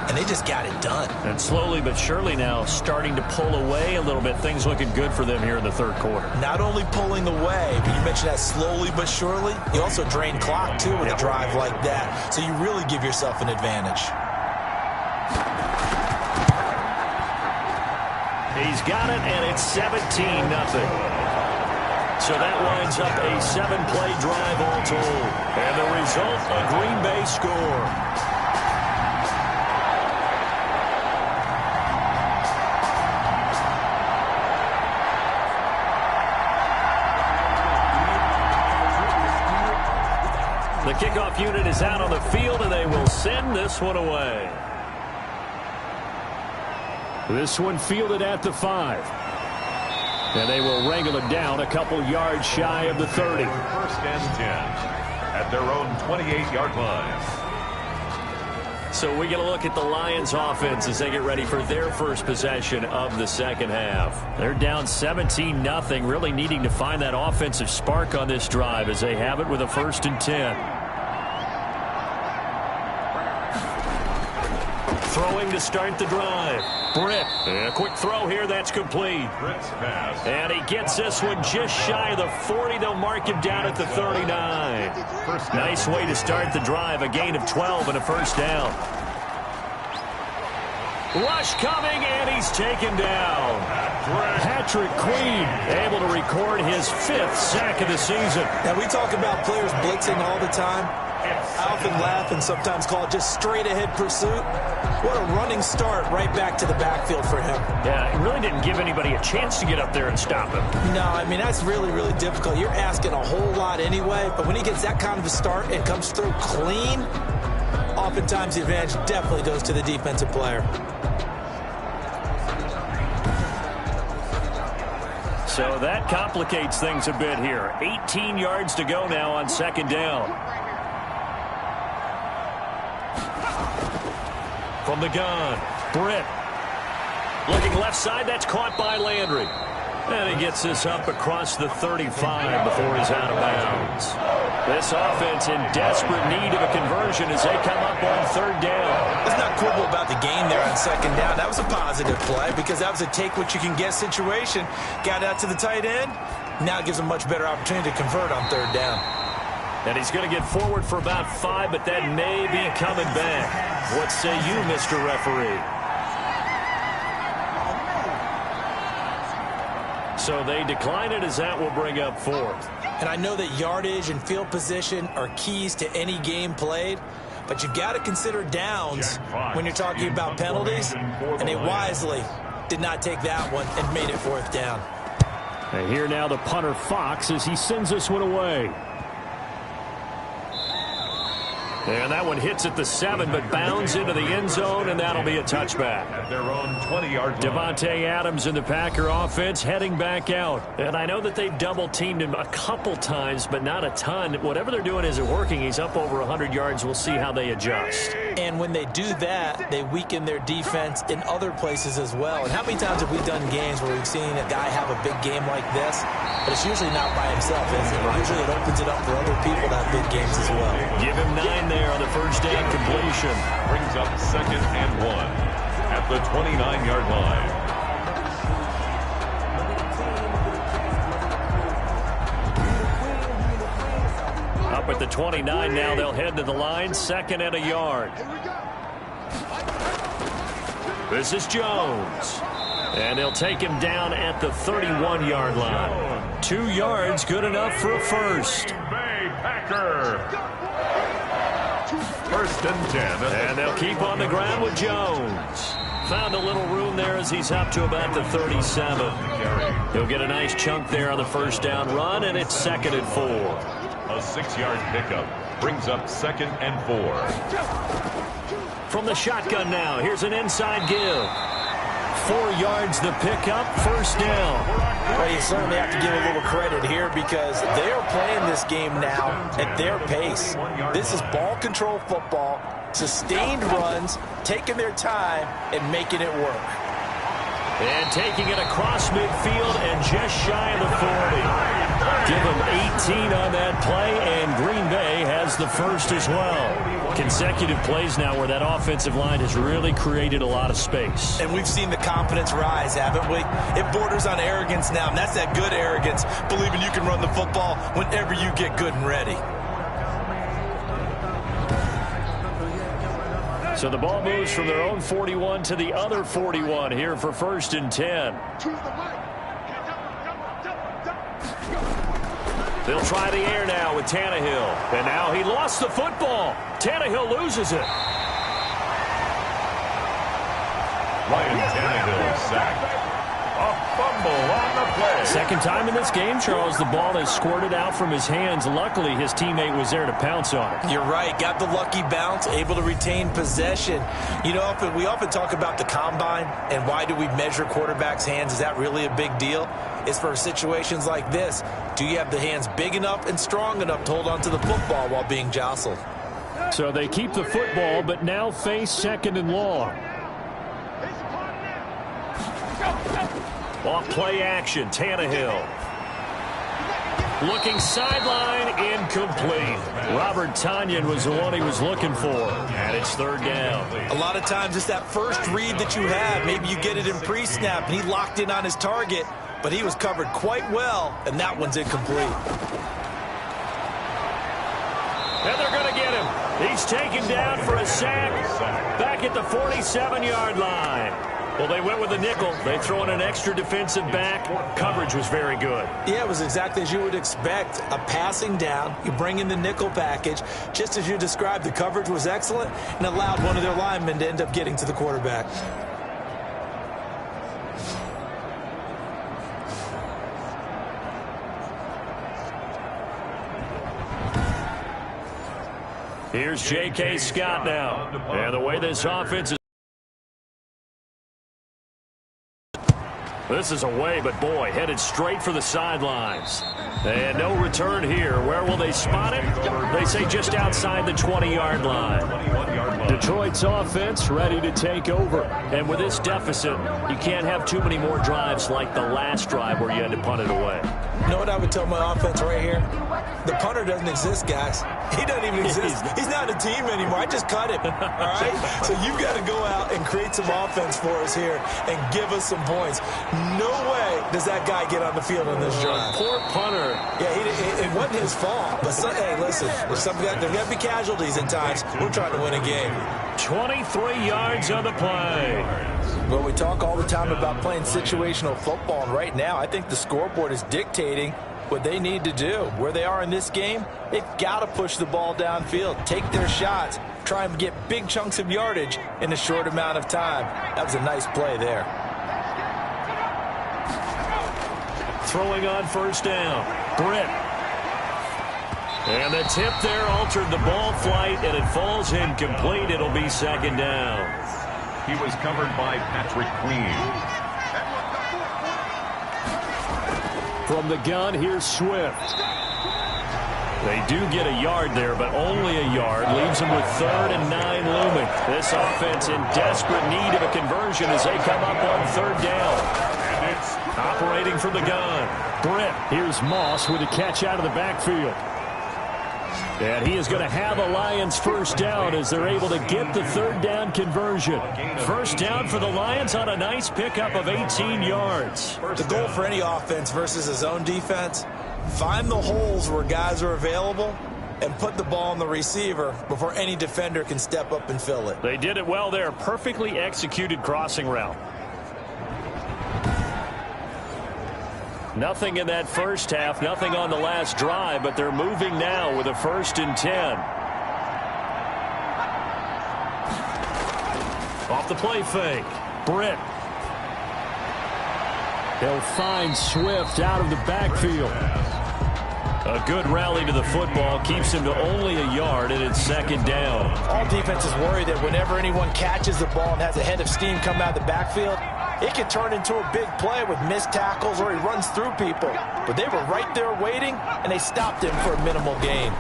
And they just got it done. And slowly but surely now starting to pull away a little bit. Things looking good for them here in the third quarter. Not only pulling away, but you mentioned that slowly but surely. You also drain clock, too, with a drive like that. So you really give yourself an advantage. He's got it, and it's 17-0. So that winds up a 7-play drive all told. And the result, a Green Bay score. The kickoff unit is out on the field, and they will send this one away. This one fielded at the 5. And they will wrangle it down a couple yards shy of the 30. 1st and 10 at their own 28-yard line. So we get a look at the Lions offense as they get ready for their first possession of the second half. They're down 17-0, really needing to find that offensive spark on this drive as they have it with a 1st and 10. Throwing to start the drive. Britt. A quick throw here. That's complete. Britt's pass. And he gets this one just shy of the 40. They'll mark him down at the 39. Nice way to start the drive. A gain of 12 and a first down. Rush coming, and he's taken down. Patrick Queen able to record his 5th sack of the season. Now, we talk about players blitzing all the time. I often laugh and sometimes call it just straight-ahead pursuit. What a running start right back to the backfield for him. Yeah, it really didn't give anybody a chance to get up there and stop him. No, I mean, that's really, really difficult. You're asking a whole lot anyway, but when he gets that kind of a start and comes through clean, oftentimes the advantage definitely goes to the defensive player. So that complicates things a bit here. 18 yards to go now on second down. From the gun, Britt. Looking left side, that's caught by Landry. And he gets this up across the 35 before he's out of bounds. This offense in desperate need of a conversion as they come up on third down. Let's not quibble about the gain there on second down. That was a positive play because that was a take-what-you-can-get situation. Got out to the tight end. Now it gives him a much better opportunity to convert on third down. And he's going to get forward for about 5, but that may be coming back. What say you, Mr. Referee? So they decline it as that will bring up 4th. And I know that yardage and field position are keys to any game played, but you've got to consider downs when you're talking about penalties, and they wisely did not take that one and made it 4th down. And here now the punter Fox as he sends this one away. And that one hits at the 7, but bounds into the end zone, and that'll be a touchback. At their own 20-yard line. Devontae Adams and the Packer offense heading back out. And I know that they've double-teamed him a couple times, but not a ton. Whatever they're doing isn't working. He's up over 100 yards. We'll see how they adjust. And when they do that, they weaken their defense in other places as well. And how many times have we done games where we've seen a guy have a big game like this, but it's usually not by himself, is it? Usually it opens it up for other people to have big games as well. Give him 9 there on the first down completion. Brings up 2nd and 1 at the 29-yard line. Up at the 29 now, they'll head to the line, 2nd and a yard. This is Jones. And they'll take him down at the 31-yard line. 2 yards, good enough for a first. Bay Packer. 1st and 10. And they'll keep on the ground with Jones. Found a little room there as he's up to about the 37. He'll get a nice chunk there on the first down run, and it's 2nd and 4. A 6-yard pickup brings up 2nd and 4. From the shotgun now, here's an inside give. 4 yards the pickup, first down. Well, you certainly have to give a little credit here because they are playing this game now at their pace. This is ball control football, sustained runs, taking their time and making it work. And taking it across midfield and just shy of the 40. Give them 18 on that play, and Green Bay has the first as well. Consecutive plays now where that offensive line has really created a lot of space. And we've seen the confidence rise, haven't we? It borders on arrogance now, and that's that good arrogance, believing you can run the football whenever you get good and ready. So the ball moves from their own 41 to the other 41 here for 1st and 10. They'll try the air now with Tannehill. And now he lost the football. Tannehill loses it. Ryan Tannehill sacked. A fumble on the play. Second time in this game, Charles, the ball has squirted out from his hands. Luckily, his teammate was there to pounce on it. You're right. Got the lucky bounce, able to retain possession. You know, we often talk about the combine and why do we measure quarterbacks' hands. Is that really a big deal? It's for situations like this. Do you have the hands big enough and strong enough to hold on to the football while being jostled? So they keep the football, but now face 2nd and long. Off play action, Tannehill. Looking sideline, incomplete. Robert Tonyan was the one he was looking for, and it's 3rd down. A lot of times it's that first read that you have. Maybe you get it in pre-snap, and he locked in on his target, but he was covered quite well, and that one's incomplete. And they're going to get him. He's taken down for a sack back at the 47-yard line. Well, they went with a nickel. They throw in an extra defensive back. Coverage was very good. Yeah, it was exactly as you would expect. A passing down. You bring in the nickel package. Just as you described, the coverage was excellent and allowed one of their linemen to end up getting to the quarterback. Here's J.K. Scott now. And the way this offense is. This is away, but boy, headed straight for the sidelines. And no return here. Where will they spot it? They say just outside the 20-yard line. Detroit's offense ready to take over. And with this deficit, you can't have too many more drives like the last drive where you had to punt it away. You know what I would tell my offense right here? The punter doesn't exist, guys. He doesn't even exist. He's not a team anymore. I just cut him. All right? So you've got to go out and create some offense for us here and give us some points. No way does that guy get on the field on this drive. Poor punter. Yeah, it wasn't his fault. But, hey, listen, there's got to be casualties at times. We're trying to win a game. 23 yards on the play. Well, we talk all the time about playing situational football, and right now I think the scoreboard is dictating what they need to do. Where they are in this game, they've got to push the ball downfield, take their shots, try and get big chunks of yardage in a short amount of time. That was a nice play there. Throwing on first down. Britt. And the tip there altered the ball flight, and it falls incomplete. It'll be second down. He was covered by Patrick Queen. From the gun, here's Swift. They do get a yard there, but only a yard. Leaves them with 3rd and 9 looming. This offense in desperate need of a conversion as they come up on 3rd down. And it's operating from the gun. Britt. Here's Moss with a catch out of the backfield. And he is going to have a Lions first down as they're able to get the 3rd down conversion. First down for the Lions on a nice pickup of 18 yards. The goal for any offense versus a zone defense, find the holes where guys are available and put the ball on the receiver before any defender can step up and fill it. They did it well there. Perfectly executed crossing route. Nothing in that first half, nothing on the last drive, but they're moving now with a 1st and 10. Off the play fake. Britt. He'll find Swift out of the backfield. A good rally to the football keeps him to only a yard, and it's 2nd down. All defenses worry that whenever anyone catches the ball and has a head of steam come out of the backfield, it can turn into a big play with missed tackles or he runs through people. But they were right there waiting, and they stopped him for a minimal gain.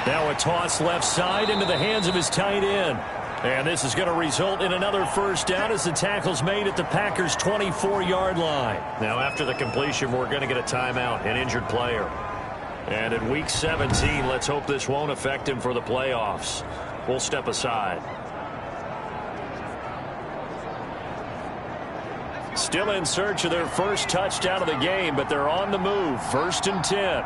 Now a toss left side into the hands of his tight end. And this is going to result in another first down as the tackle's made at the Packers' 24-yard line. Now after the completion, we're going to get a timeout, an injured player. And in Week 17, let's hope this won't affect him for the playoffs. We'll step aside. Still in search of their first touchdown of the game, but they're on the move. 1st and 10.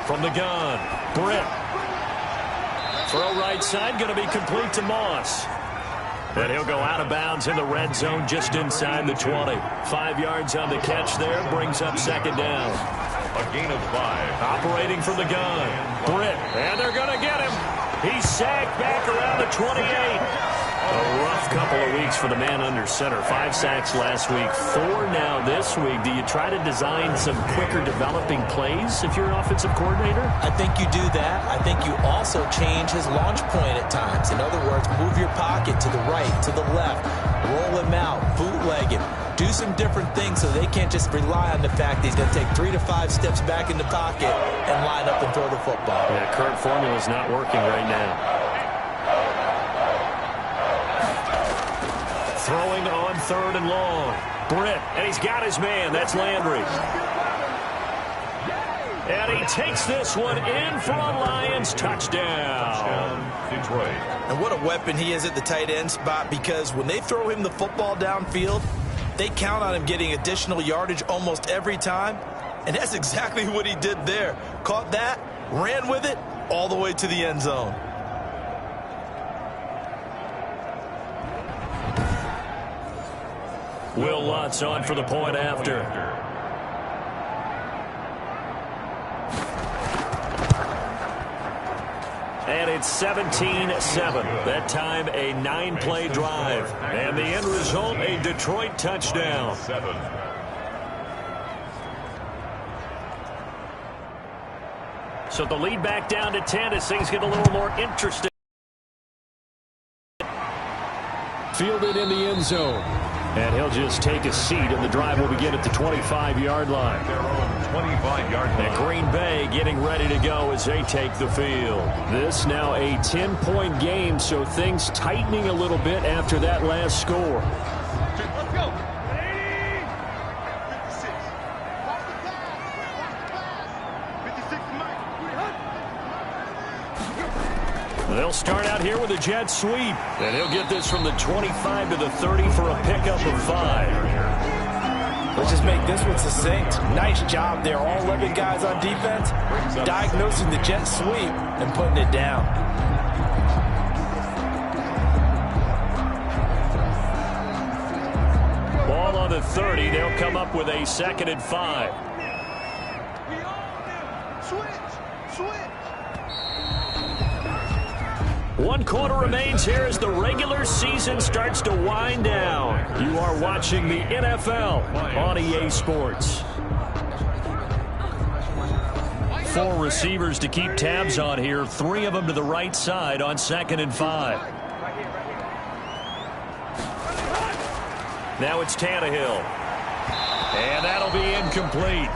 From the gun, Britt. Throw right side, going to be complete to Moss. And he'll go out of bounds in the red zone just inside the 20. 5 yards on the catch there, brings up 2nd down. A gain of 5. Operating from the gun, Britt. And they're going to get him. He's sacked back around the 28. A rough couple of weeks for the man under center. 5 sacks last week, 4 now this week. Do you try to design some quicker developing plays if you're an offensive coordinator? I think you do that. I think you also change his launch point at times. In other words, move your pocket to the right, to the left, roll him out, bootleg him. Do some different things so they can't just rely on the fact that he's going to take 3 to 5 steps back in the pocket and line up and throw the football. Yeah, current formula's not working right now. Throwing on 3rd and long. Britt, and he's got his man. That's Landry. And he takes this one in for a Lions touchdown. Detroit. And what a weapon he is at the tight end spot, because when they throw him the football downfield, they count on him getting additional yardage almost every time. And that's exactly what he did there. Caught that, ran with it, all the way to the end zone. Will Lutz on for the point after. And it's 17-7. That time a 9-play drive. And the end result, a Detroit touchdown. So the lead back down to 10 as things get a little more interesting. Fielded in the end zone. And he'll just take a seat, and the drive will begin at the 25-yard line. Their own 25-yard line. And Green Bay getting ready to go as they take the field. This now a 10-point game, so things tightening a little bit after that last score. Let's go. They'll start out here with a jet sweep. And he'll get this from the 25 to the 30 for a pickup of 5. Let's just make this one succinct. Nice job there. All 11 guys on defense diagnosing the jet sweep and putting it down. Ball on the 30. They'll come up with a 2nd and 5. Switch. 1 quarter remains here as the regular season starts to wind down. You are watching the NFL on EA Sports. 4 receivers to keep tabs on here. 3 of them to the right side on 2nd and 5. Now it's Tannehill. And that'll be incomplete.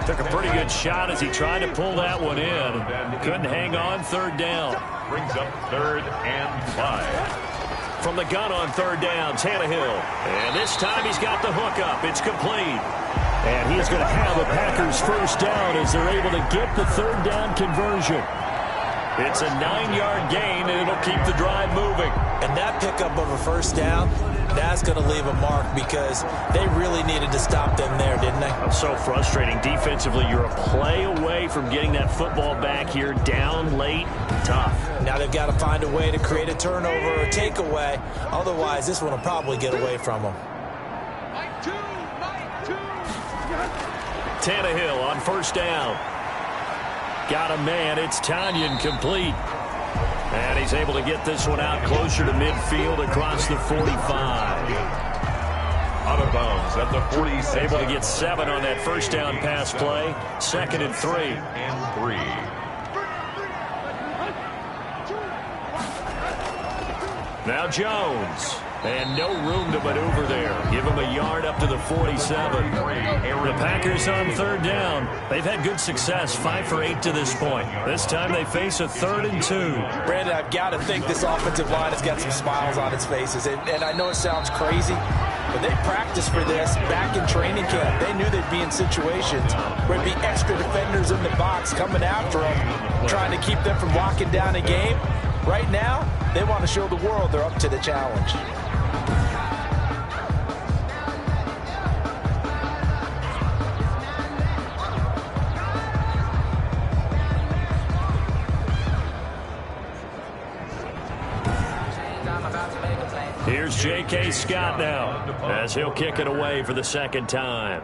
Took a pretty good shot as he tried to pull that one in. Couldn't hang on 3rd down. Brings up 3rd and 5. From the gun on 3rd down, Tannehill. And this time he's got the hook up. It's complete. And he's going to have a Packers first down as they're able to get the 3rd down conversion. It's a 9-yard gain, and it'll keep the drive moving. And that pickup of a first down, that's going to leave a mark because they really needed to stop them there, didn't they? So frustrating. Defensively, you're a play away from getting that football back here down late. Tough. Now they've got to find a way to create a turnover or takeaway. Otherwise, this one will probably get away from them. Tannehill on first down. Got a man. It's Tanyan complete. And he's able to get this one out closer to midfield across the 45. Out of bounds at the 46. Able to get 7 on that first down pass play. 2nd and 3. And 3. Now Jones. And no room to maneuver there. Give him a yard up to the 47. The Packers on 3rd down. They've had good success, 5 for 8 to this point. This time they face a 3rd and 2. Brandon, I've got to think this offensive line has got some smiles on its faces. And I know it sounds crazy, but they practiced for this back in training camp. They knew they'd be in situations where there'd be extra defenders in the box coming after them, trying to keep them from locking down a game. Right now, they want to show the world they're up to the challenge. Here's J.K. Scott now as he'll kick it away for the 2nd time.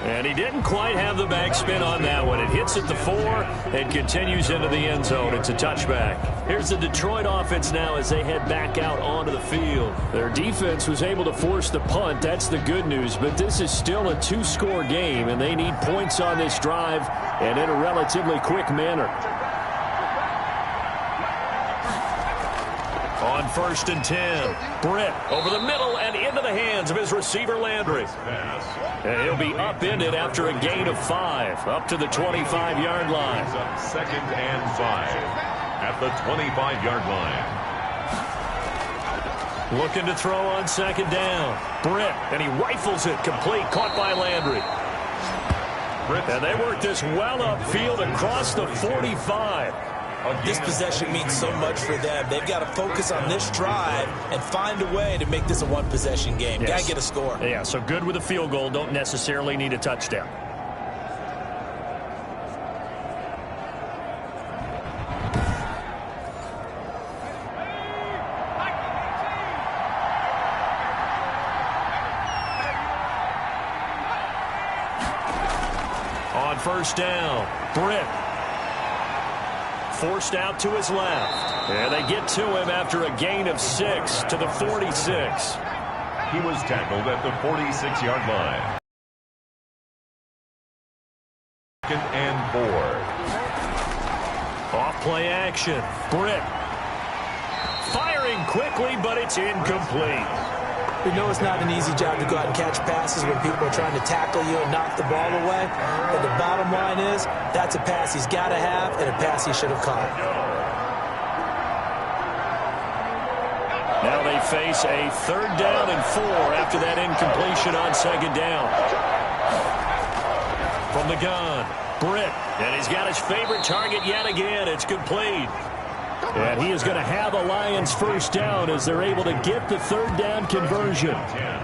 And he didn't quite have the backspin on that one. It hits at the 4 and continues into the end zone. It's a touchback. Here's the Detroit offense now as they head back out onto the field. Their defense was able to force the punt. That's the good news. But this is still a 2-score game, and they need points on this drive and in a relatively quick manner. On 1st and 10, Britt over the middle and into the hands of his receiver Landry. And he'll be upended after a gain of 5, up to the 25-yard line. 2nd and 5 at the 25-yard line. Looking to throw on 2nd down. Britt, and he rifles it complete, caught by Landry. And they work this well upfield across the 45. This possession means so much for them. They've got to focus on this drive and find a way to make this a one-possession game. Yes. Got to get a score. Yeah, so good with a field goal. Don't necessarily need a touchdown. On 1st down, Britt. Forced out to his left. And they get to him after a gain of 6 to the 46. He was tackled at the 46-yard line. 2nd and 4. Off play action. Britt. Firing quickly, but it's incomplete. We know it's not an easy job to go out and catch passes when people are trying to tackle you and knock the ball away. But the bottom line is, that's a pass he's got to have and a pass he should have caught. Now they face a 3rd down and 4 after that incompletion on 2nd down. From the gun, Britt. And he's got his favorite target yet again. It's complete. And he is going to have a Lions first down as they're able to get the 3rd down conversion.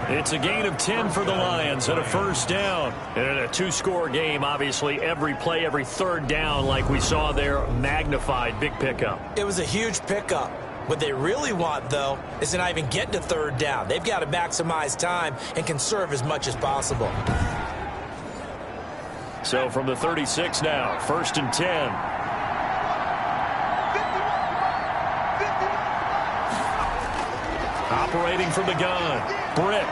It's a gain of 10 for the Lions and a first down. And in a 2-score game, obviously, every play, every 3rd down, like we saw there, magnified. Big pickup. It was a huge pickup. What they really want, though, is to not even get to 3rd down. They've got to maximize time and conserve as much as possible. So from the 36 now, 1st and 10. Operating from the gun. Britt.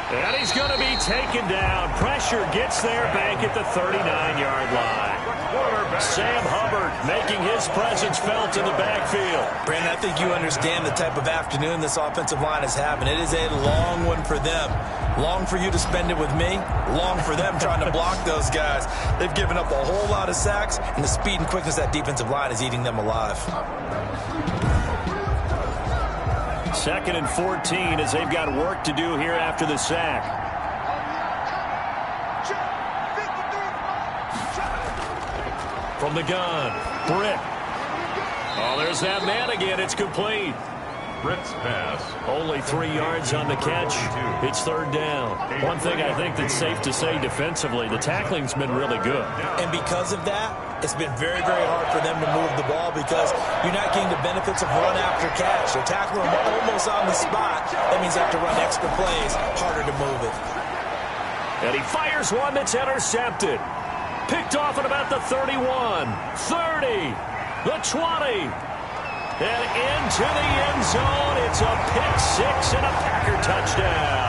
And he's going to be taken down. Pressure gets there back at the 39-yard line. Sam Hubbard making his presence felt in the backfield. Brandon, I think you understand the type of afternoon this offensive line is having. It is a long one for them. Long for you to spend it with me. Long for them trying to block those guys. They've given up a whole lot of sacks, and the speed and quickness of that defensive line is eating them alive. 2nd and 14 as they've got work to do here after the sack. From the gun, Britt. Oh, there's that man again. It's complete. Britt's pass. Only 3 yards on the catch. It's 3rd down. One thing I think that's safe to say defensively, the tackling's been really good. And because of that, it's been very, very hard for them to move the ball because you're not getting the benefits of run after catch. You're tackling them almost on the spot. That means you have to run extra plays, harder to move it. And he fires one that's intercepted. Picked off at about the 31, 30, the 20. And into the end zone. It's a pick-6 and a Packer touchdown.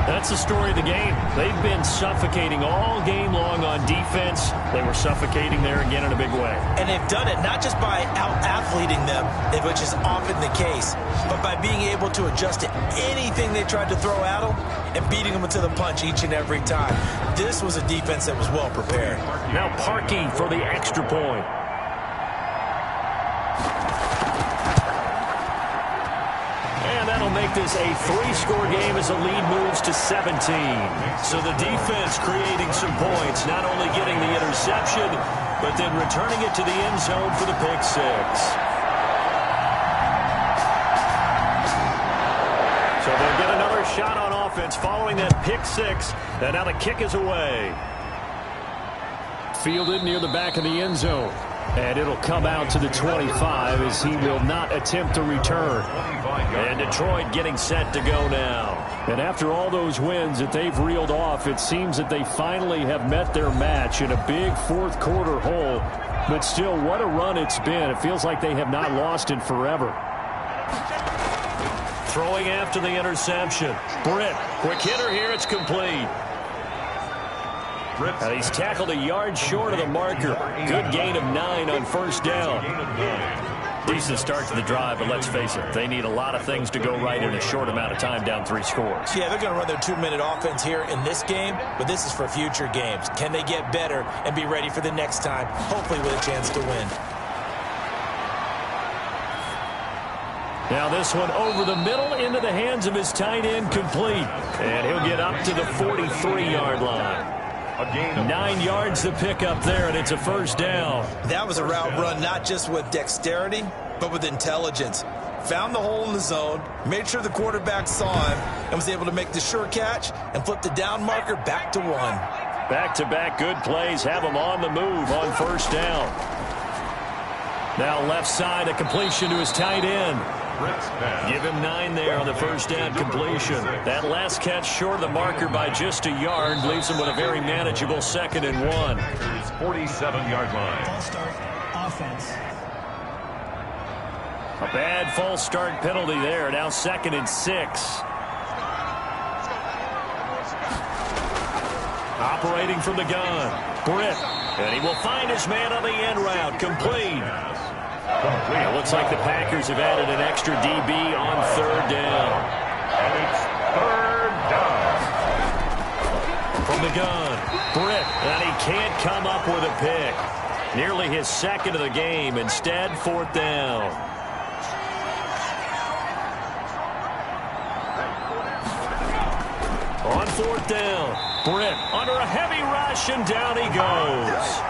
That's the story of the game. They've been suffocating all game long on defense. They were suffocating there again in a big way. And they've done it not just by out-athleting them, which is often the case, but by being able to adjust to anything they tried to throw at them and beating them to the punch each and every time. This was a defense that was well prepared. Now Parkey for the extra point. That'll make this a 3-score game as the lead moves to 17. So the defense creating some points, not only getting the interception, but then returning it to the end zone for the pick-6. So they'll get another shot on offense following that pick-6, and now the kick is away. Fielded near the back of the end zone. And it'll come out to the 25 as he will not attempt to return. And Detroit getting set to go now. And after all those wins that they've reeled off, it seems that they finally have met their match in a big fourth-quarter hole. But still, what a run it's been. It feels like they have not lost in forever. Throwing after the interception. Britt, quick hitter here. It's complete. And he's tackled a yard short of the marker. Good gain of 9 on 1st down. Decent start to the drive, but let's face it, they need a lot of things to go right in a short amount of time, down 3 scores. Yeah, they're going to run their 2-minute offense here in this game, but this is for future games. Can they get better and be ready for the next time, hopefully with a chance to win? Now this one over the middle into the hands of his tight end, complete. And he'll get up to the 43-yard line. 9 yards to pick up there, and it's a 1st down. That was a route run not just with dexterity, but with intelligence. Found the hole in the zone, made sure the quarterback saw him, and was able to make the sure catch and flip the down marker back to 1. Back-to-back good plays have him on the move on 1st down. Now left side, a completion to his tight end. Give him 9 there on the 1st down completion. That last catch short of the marker by just a yard leaves him with a very manageable 2nd and 1. 47-yard line. False start, offense. A bad false start penalty there. Now 2nd and 6. Operating from the gun. Britt. And he will find his man on the end route. Complete. It looks like the Packers have added an extra DB on 3rd down. And it's 3rd down. From the gun, Britt, and he can't come up with a pick. Nearly his 2nd of the game. Instead, 4th down. On 4th down, Britt under a heavy rush, and down he goes.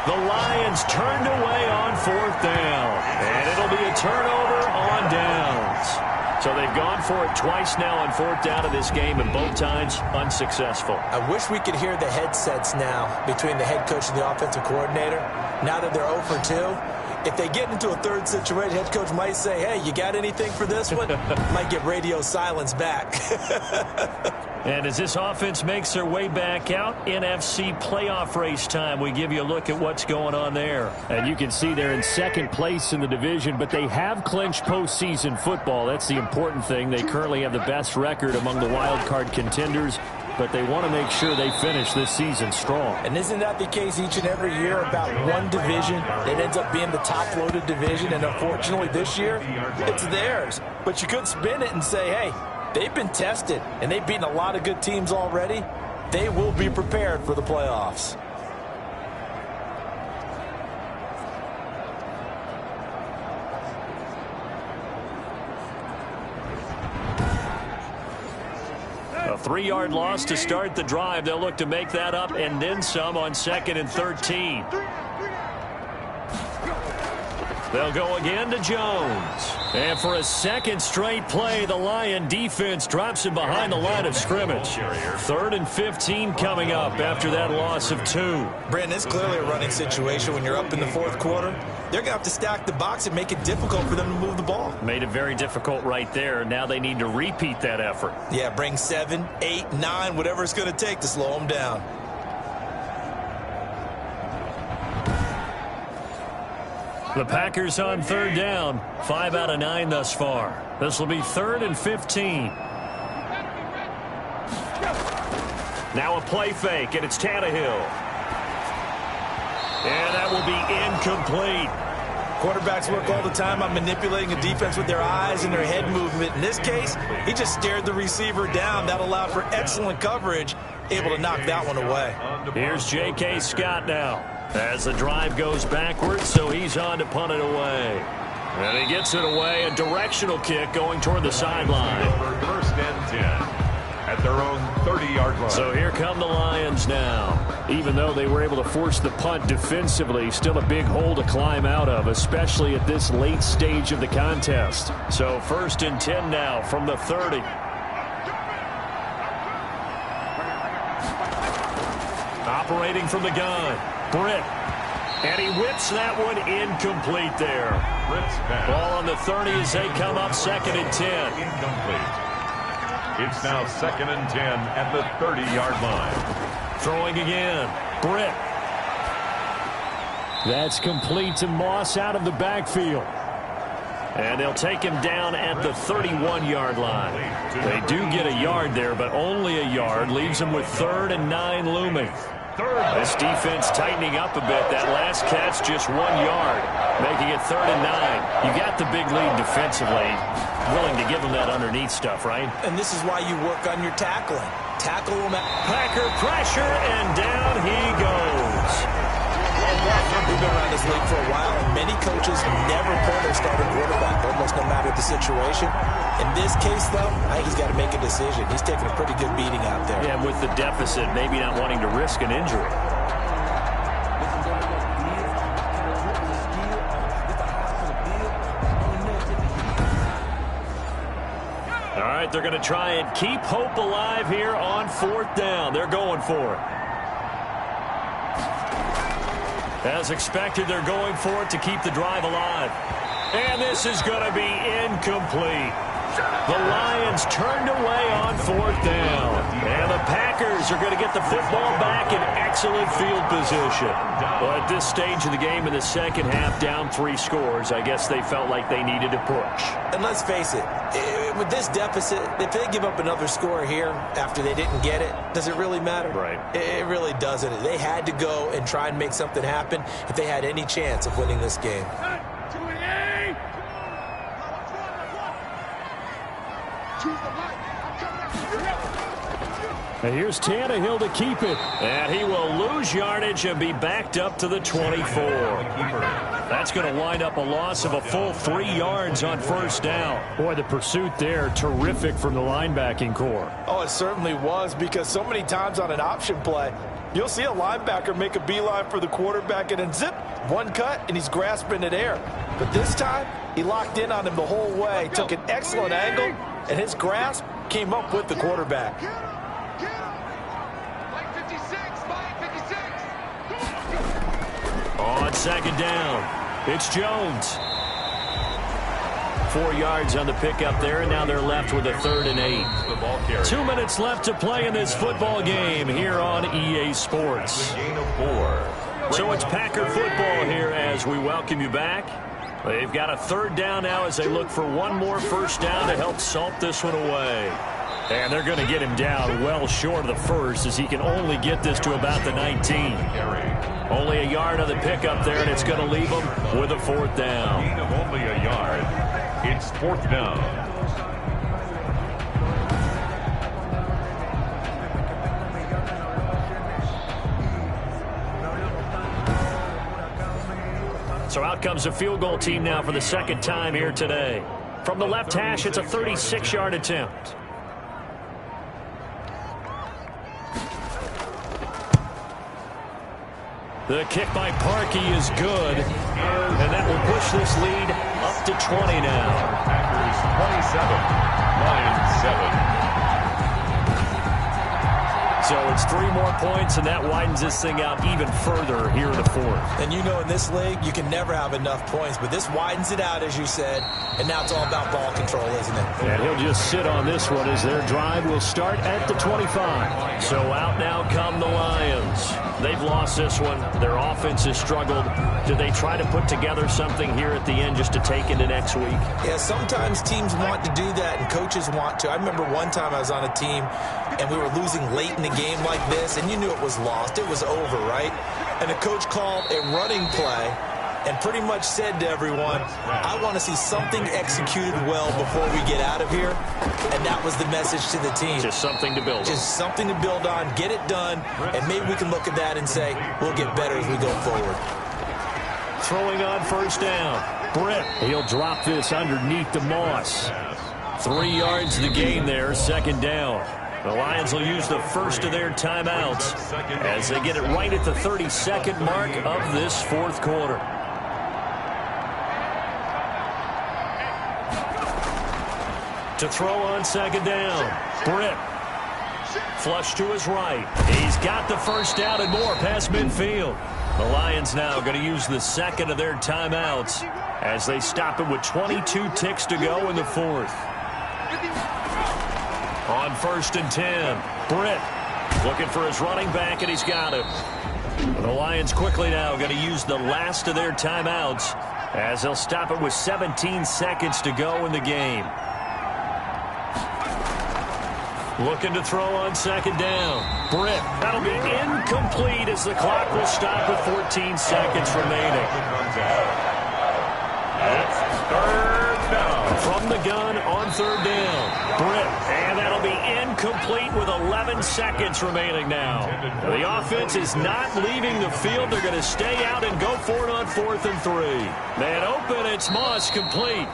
The Lions turned away on 4th down, and it'll be a turnover on downs. So they've gone for it twice now on 4th down in this game, and both times unsuccessful. I wish we could hear the headsets now between the head coach and the offensive coordinator. Now that they're 0 for 2, if they get into a 3rd situation, head coach might say, hey, you got anything for this one? Might get radio silence back. And as this offense makes their way back out, NFC playoff race time, we give you a look at what's going on there. And you can see they're in second place in the division, but they have clinched postseason football. That's the important thing. They currently have the best record among the wild card contenders, but they want to make sure they finish this season strong. And isn't that the case each and every year about one division that ends up being the top-loaded division? And unfortunately this year, it's theirs. But you could spin it and say, hey, they've been tested, and they've beaten a lot of good teams already. They will be prepared for the playoffs. A 3-yard loss to start the drive. They'll look to make that up and then some on 2nd and 13. They'll go again to Jones. And for a second straight play, the Lion defense drops him behind the line of scrimmage. 3rd and 15 coming up after that loss of 2. Brandon, it's clearly a running situation when you're up in the 4th quarter. They're going to have to stack the box and make it difficult for them to move the ball. Made it very difficult right there. Now they need to repeat that effort. Yeah, bring 7, 8, 9, whatever it's going to take to slow them down. The Packers on 3rd down. 5 out of 9 thus far. This will be 3rd and 15. Now a play fake, and it's Tannehill. And that will be incomplete. Quarterbacks work all the time on manipulating a defense with their eyes and their head movement. In this case, he just stared the receiver down. That allowed for excellent coverage, able to knock that one away. Here's J.K. Scott now as the drive goes backwards, so he's on to punt it away. And he gets it away, a directional kick going toward the sideline. For 1st and 10 at their own 30-yard line. So here come the Lions now. Even though they were able to force the punt defensively, still a big hole to climb out of, especially at this late stage of the contest. So 1st and 10 now from the 30. Operating from the gun, Britt. And he whips that one incomplete there. Ball on the 30 as they come up 2nd and 10. Incomplete. It's now 2nd and 10 at the 30-yard line. Throwing again, Britt. That's complete to Moss out of the backfield. And they'll take him down at the 31-yard line. They do get a yard there, but only a yard. Leaves them with 3rd and 9 looming. This defense tightening up a bit. That last catch just 1 yard, making it 3rd and 9. You got the big lead defensively. Willing to give them that underneath stuff, right? And this is why you work on your tackling. Tackle them at Packer pressure, and down he goes. We've been around this league for a while, and many coaches never pull their starting quarterback, almost no matter the situation. In this case, though, I think he's got to make a decision. He's taking a pretty good beating out there. Yeah, with the deficit, maybe not wanting to risk an injury. All right, they're going to try and keep hope alive here on 4th down. They're going for it. As expected, they're going for it to keep the drive alive. And this is going to be incomplete. The Lions turned away on 4th down. And the Packers are going to get the football back in excellent field position. Well, at this stage of the game in the 2nd half, down 3 scores, I guess they felt like they needed to push. And let's face it, with this deficit, if they give up another score here after they didn't get it, does it really matter? Right. It really doesn't. They had to go and try and make something happen if they had any chance of winning this game. And here's Tannehill to keep it. And he will lose yardage and be backed up to the 24. That's going to wind up a loss of a full 3 yards on 1st down. Boy, the pursuit there, terrific from the linebacking core. Oh, it certainly was, because so many times on an option play, you'll see a linebacker make a beeline for the quarterback and then zip, one cut, and he's grasping at air. But this time, he locked in on him the whole way, took an excellent angle, and his grasp came up with the quarterback. On 2nd down, it's Jones. 4 yards on the pickup there, and now they're left with a 3rd and 8. 2 minutes left to play in this football game here on EA Sports. So it's Packer football here as we welcome you back. They've got a 3rd down now as they look for one more first down to help salt this one away. And they're going to get him down well short of the first as he can only get this to about the 19. Only a yard on the pickup there, and it's going to leave him with a 4th down. Gain of only a yard. It's 4th down. So out comes a field goal team now for the 2nd time here today. From the left hash, it's a 36-yard attempt. The kick by Parkey is good, and that will push this lead up to 20 now. Packers 27, Lions 7. So it's 3 more points, and that widens this thing out even further here in the 4th. And you know in this league, you can never have enough points, but this widens it out, as you said, and now it's all about ball control, isn't it? And he'll just sit on this one as their drive will start at the 25. So out now come the Lions. They've lost this one. Their offense has struggled. Do they try to put together something here at the end just to take into next week? Yeah, sometimes teams want to do that and coaches want to. I remember one time I was on a team and we were losing late in the game like this, and you knew it was lost. It was over, right? And the coach called a running play and pretty much said to everyone, I want to see something executed well before we get out of here. And that was the message to the team. Just something to build on. Just something to build on, get it done, and maybe we can look at that and say, we'll get better as we go forward. Throwing on first down. Britt, he'll drop this underneath the Moss. 3 yards to the gain there, 2nd down. The Lions will use the first of their timeouts as they get it right at the 32nd mark of this 4th quarter. To throw on 2nd down. Britt. Flush to his right. He's got the first down and more past midfield. The Lions now going to use the 2nd of their timeouts as they stop it with 22 ticks to go in the 4th. On 1st and 10. Britt looking for his running back, and he's got it. The Lions quickly now going to use the last of their timeouts as they'll stop it with 17 seconds to go in the game. Looking to throw on 2nd down. Britt. That'll be incomplete as the clock will stop with 14 seconds remaining. It's 3rd down. From the gun on 3rd down. Britt. And that'll be incomplete with 11 seconds remaining now. The offense is not leaving the field. They're going to stay out and go for it on 4th and 3. Man open, it's Moss complete.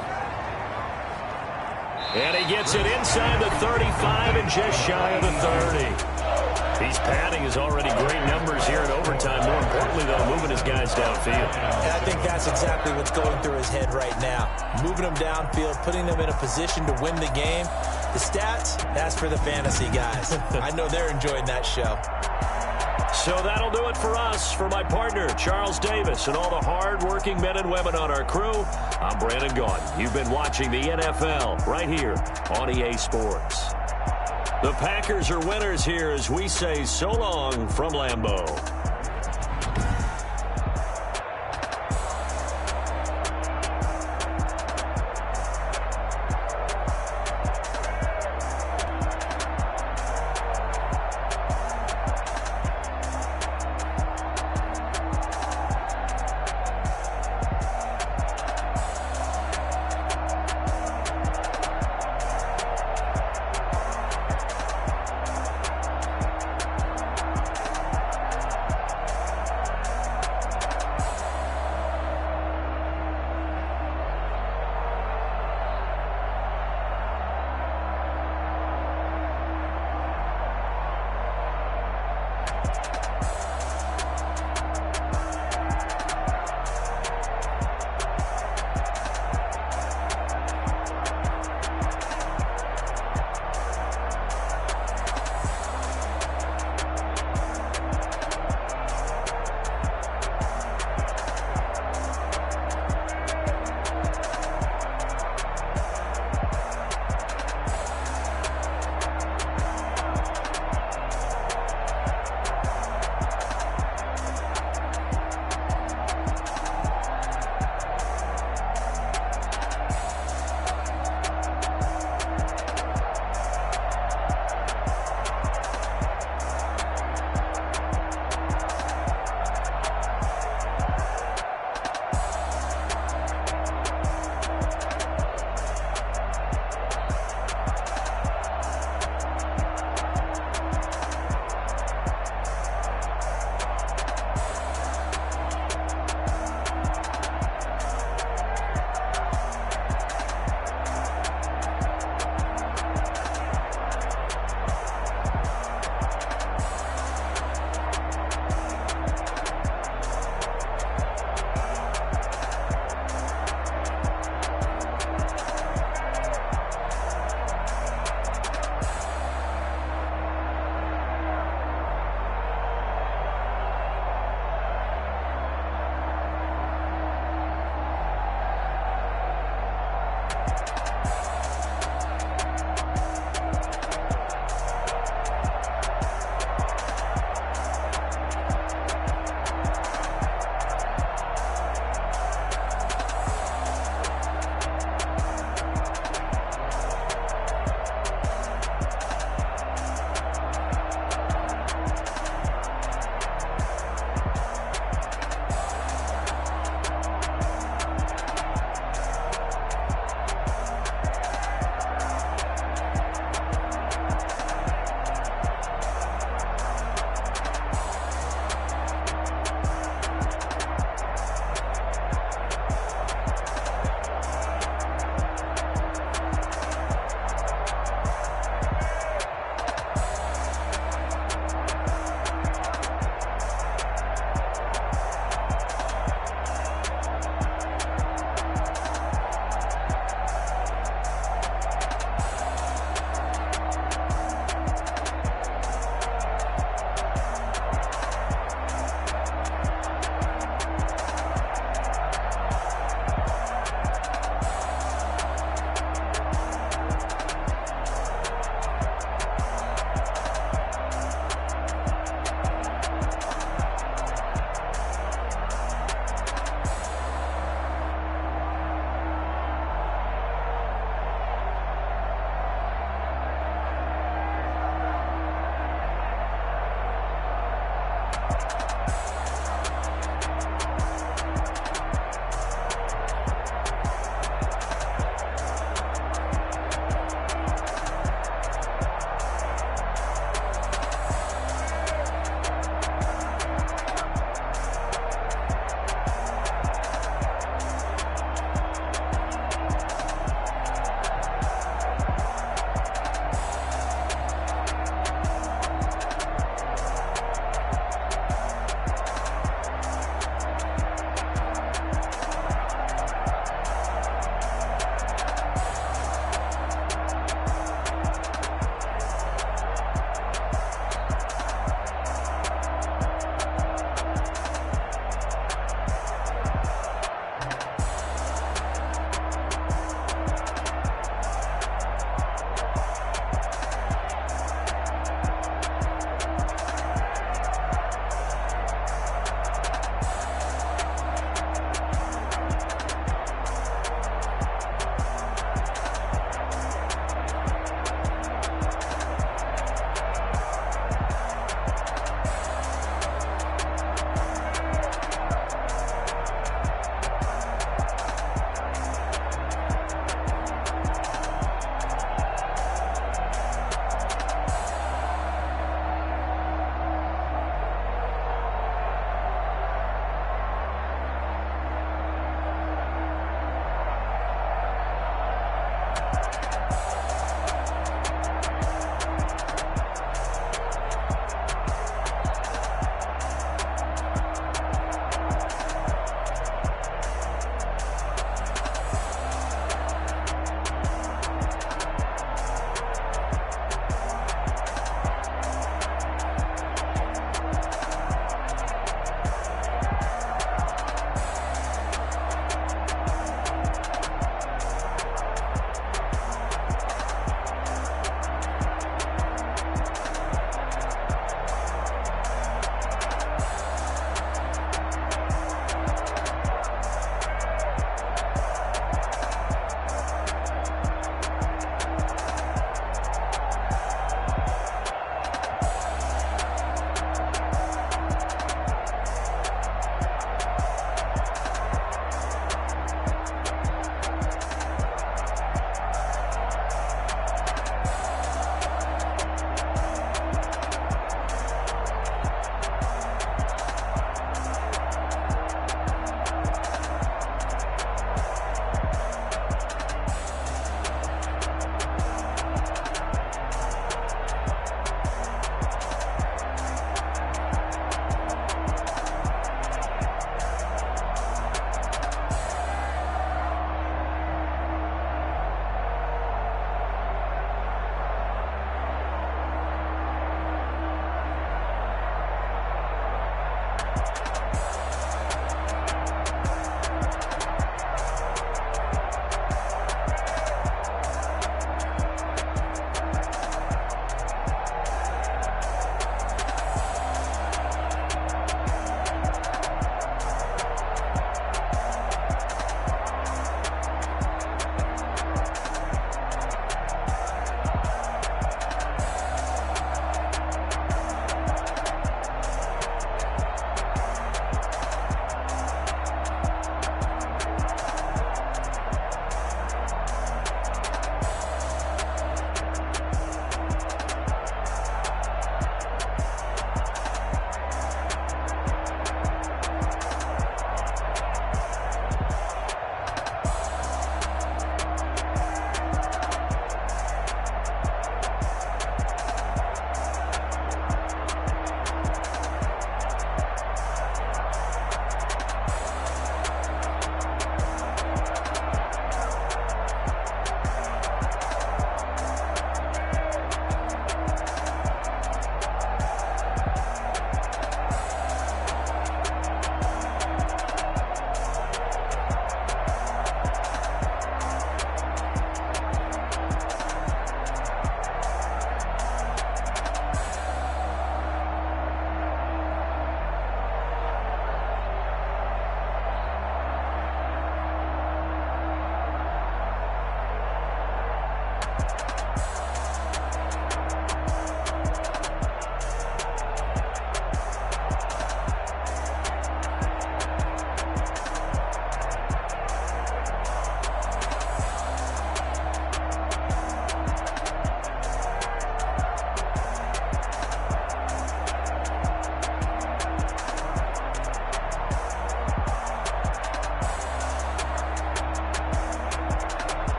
And he gets it inside the 35 and just shy of the 30. He's padding his already great numbers here in overtime. More importantly, though, moving his guys downfield. And I think that's exactly what's going through his head right now. Moving them downfield, putting them in a position to win the game. The stats, that's for the fantasy guys. I know they're enjoying that show. So that'll do it for us. For my partner, Charles Davis, and all the hard-working men and women on our crew, I'm Brandon Gaudin. You've been watching the NFL right here on EA Sports. The Packers are winners here as we say so long from Lambeau.